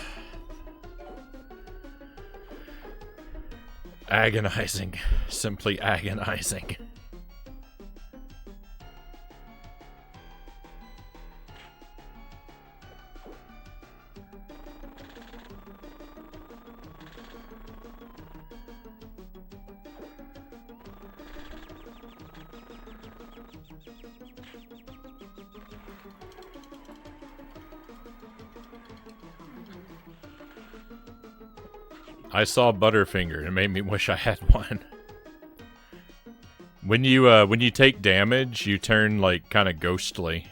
Agonizing. Simply agonizing. I saw Butterfinger. It made me wish I had one. When you take damage, you turn like kind of ghostly.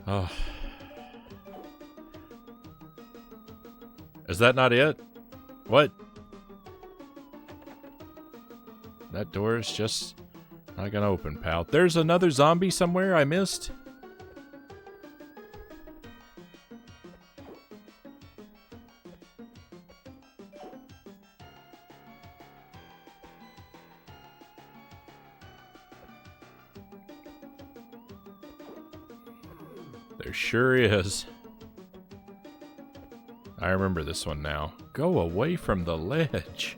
Oh. Is that not it? What? That door is just not gonna open, pal. There's another zombie somewhere I missed. There sure is. I remember this one now. Go away from the ledge.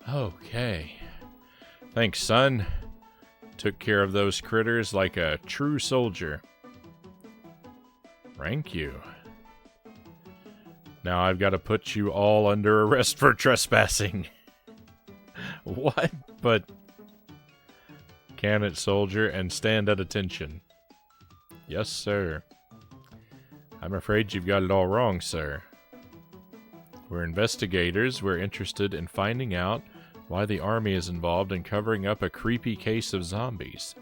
Okay. Thanks, son. Took care of those critters like a true soldier. Thank you. Now I've got to put you all under arrest for trespassing. What? But... Can it, soldier, and stand at attention. Yes, sir. I'm afraid you've got it all wrong, sir. We're investigators. We're interested in finding out why the army is involved in covering up a creepy case of zombies.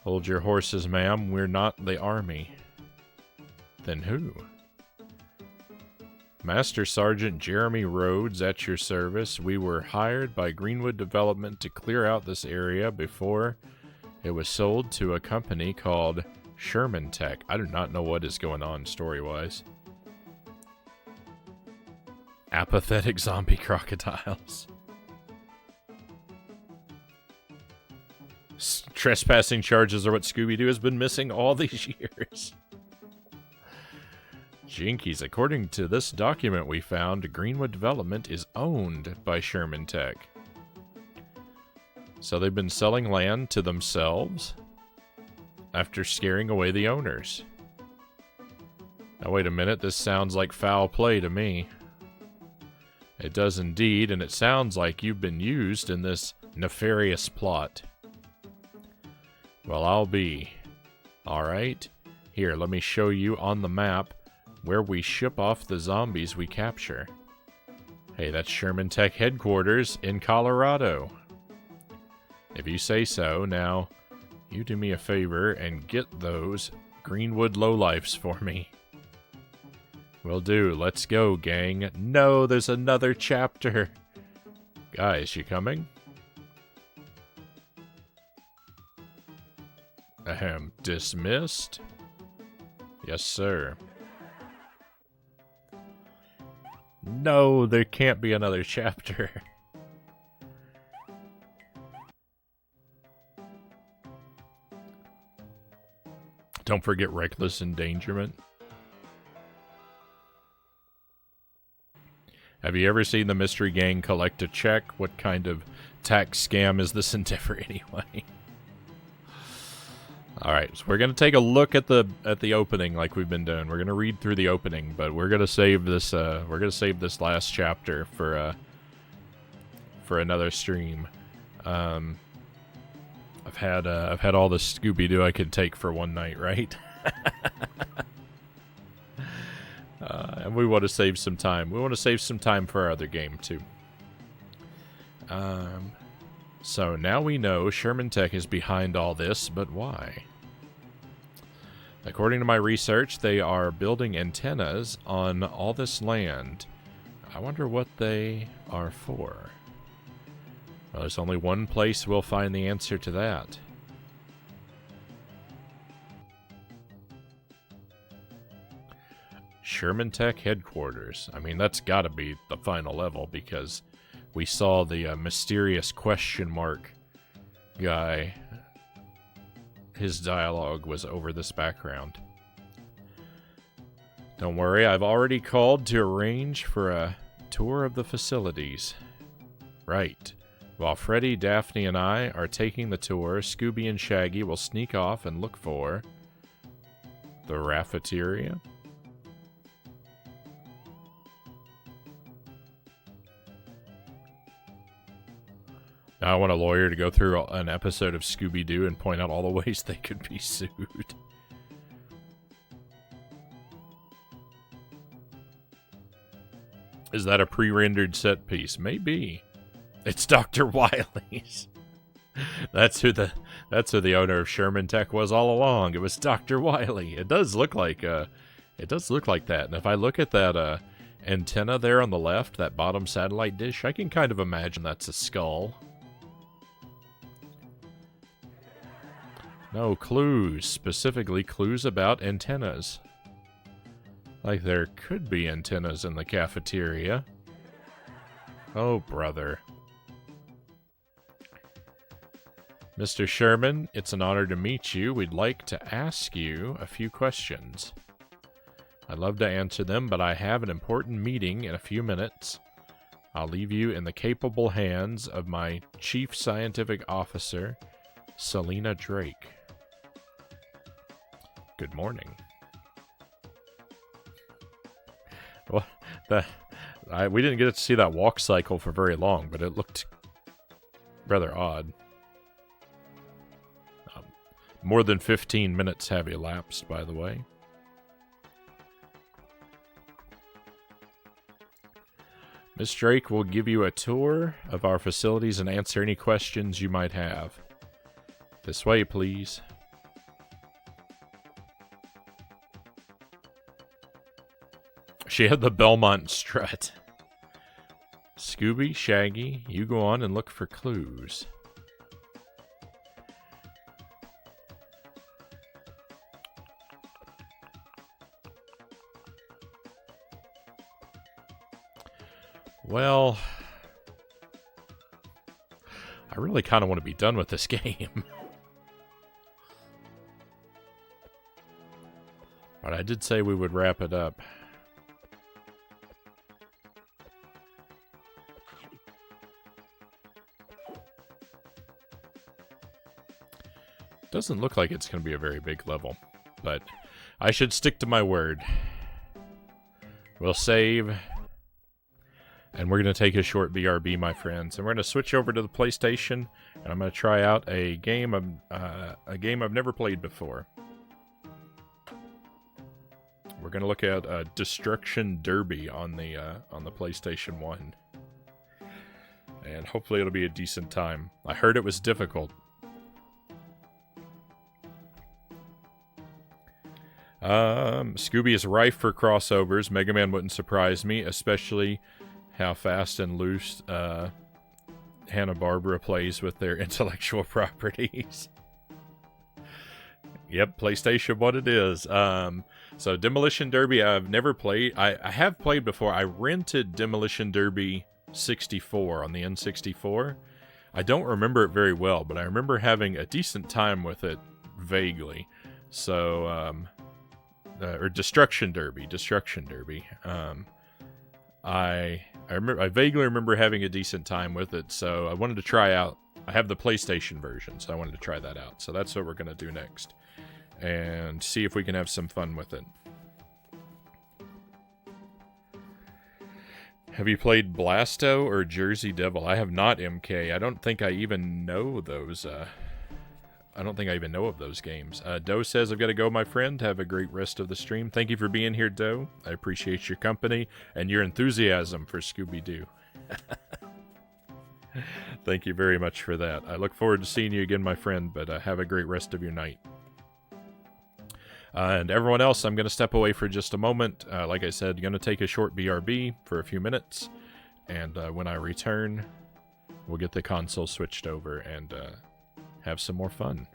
Hold your horses, ma'am. We're not the army. Then who? Master Sergeant Jeremy Rhodes at your service. We were hired by Greenwood Development to clear out this area before it was sold to a company called Sherman Tech. I do not know what is going on story-wise. Apathetic zombie crocodiles. Trespassing charges are what Scooby-Doo has been missing all these years. Jinkies, according to this document we found, Greenwood Development is owned by Sherman Tech. So they've been selling land to themselves after scaring away the owners. Now wait a minute, this sounds like foul play to me. It does indeed, and it sounds like you've been used in this nefarious plot. Well, I'll be. Alright, here, let me show you on the map where we ship off the zombies we capture. Hey, that's Sherman Tech headquarters in Colorado. If you say so, now, you do me a favor and get those Greenwood lowlifes for me. Will do. Let's go, gang. No, there's another chapter. Guys, you coming? Ahem. Dismissed? Yes, sir. No, there can't be another chapter. Don't forget reckless endangerment. Have you ever seen the Mystery Gang collect a check? What kind of tax scam is this endeavor anyway? Alright, so we're going to take a look at the opening like we've been doing. We're going to read through the opening, but we're going to save this last chapter for another stream. I've had all the Scooby-Doo I could take for one night, right? And we want to save some time. We want to save some time for our other game too. So now we know Sherman Tech is behind all this, but why? According to my research, they are building antennas on all this land. I wonder what they are for. Well, there's only one place we'll find the answer to that. Sherman Tech headquarters. I mean, that's got to be the final level because we saw the mysterious question mark guy. His dialogue was over this background. Don't worry, I've already called to arrange for a tour of the facilities. Right. While Freddy, Daphne, and I are taking the tour, Scooby and Shaggy will sneak off and look for the Raffeteria. Now I want a lawyer to go through an episode of Scooby-Doo and point out all the ways they could be sued. Is that a pre-rendered set piece? Maybe. It's Dr. Wily's. That's who the owner of Sherman Tech was all along. It was Dr. Wily. It does look like that. And if I look at that antenna there on the left, that bottom satellite dish, I can kind of imagine that's a skull. No, clues. Specifically, clues about antennas. Like there could be antennas in the cafeteria. Oh, brother. Mr. Sherman, it's an honor to meet you. We'd like to ask you a few questions. I'd love to answer them, but I have an important meeting in a few minutes. I'll leave you in the capable hands of my Chief Scientific Officer, Selena Drake. Good morning. Well, we didn't get to see that walk cycle for very long, but it looked rather odd. More than 15 minutes have elapsed, by the way. Miss Drake will give you a tour of our facilities and answer any questions you might have. This way, please. She had the Belmont strut. Scooby, Shaggy, you go on and look for clues. Well, I really kind of want to be done with this game. But I did say we would wrap it up. Doesn't look like it's going to be a very big level, but I should stick to my word. We'll save, and we're going to take a short BRB, my friends, and we're going to switch over to the PlayStation, and I'm going to try out a game I've never played before. We're going to look at Destruction Derby on the PlayStation 1, and hopefully it'll be a decent time. I heard it was difficult. Scooby is rife for crossovers. Mega Man wouldn't surprise me, especially how fast and loose Hanna-Barbera plays with their intellectual properties. Yep, PlayStation what it is. So Demolition Derby I've never played. I have played before. I rented Demolition Derby 64 on the N64. I don't remember it very well, but I remember having a decent time with it vaguely. So, or Destruction Derby. I vaguely remember having a decent time with it, so I wanted to try out. I have the PlayStation version, so I wanted to try that out. So that's what we're going to do next, and see if we can have some fun with it. Have you played Blasto or Jersey Devil? I have not, MK. I don't think I even know those. I don't think I even know of those games. Doe says, I've got to go, my friend. Have a great rest of the stream. Thank you for being here, Doe. I appreciate your company and your enthusiasm for Scooby-Doo. Thank you very much for that. I look forward to seeing you again, my friend, but have a great rest of your night. And everyone else, I'm going to step away for just a moment. Like I said, going to take a short BRB for a few minutes. And when I return, we'll get the console switched over and have some more fun.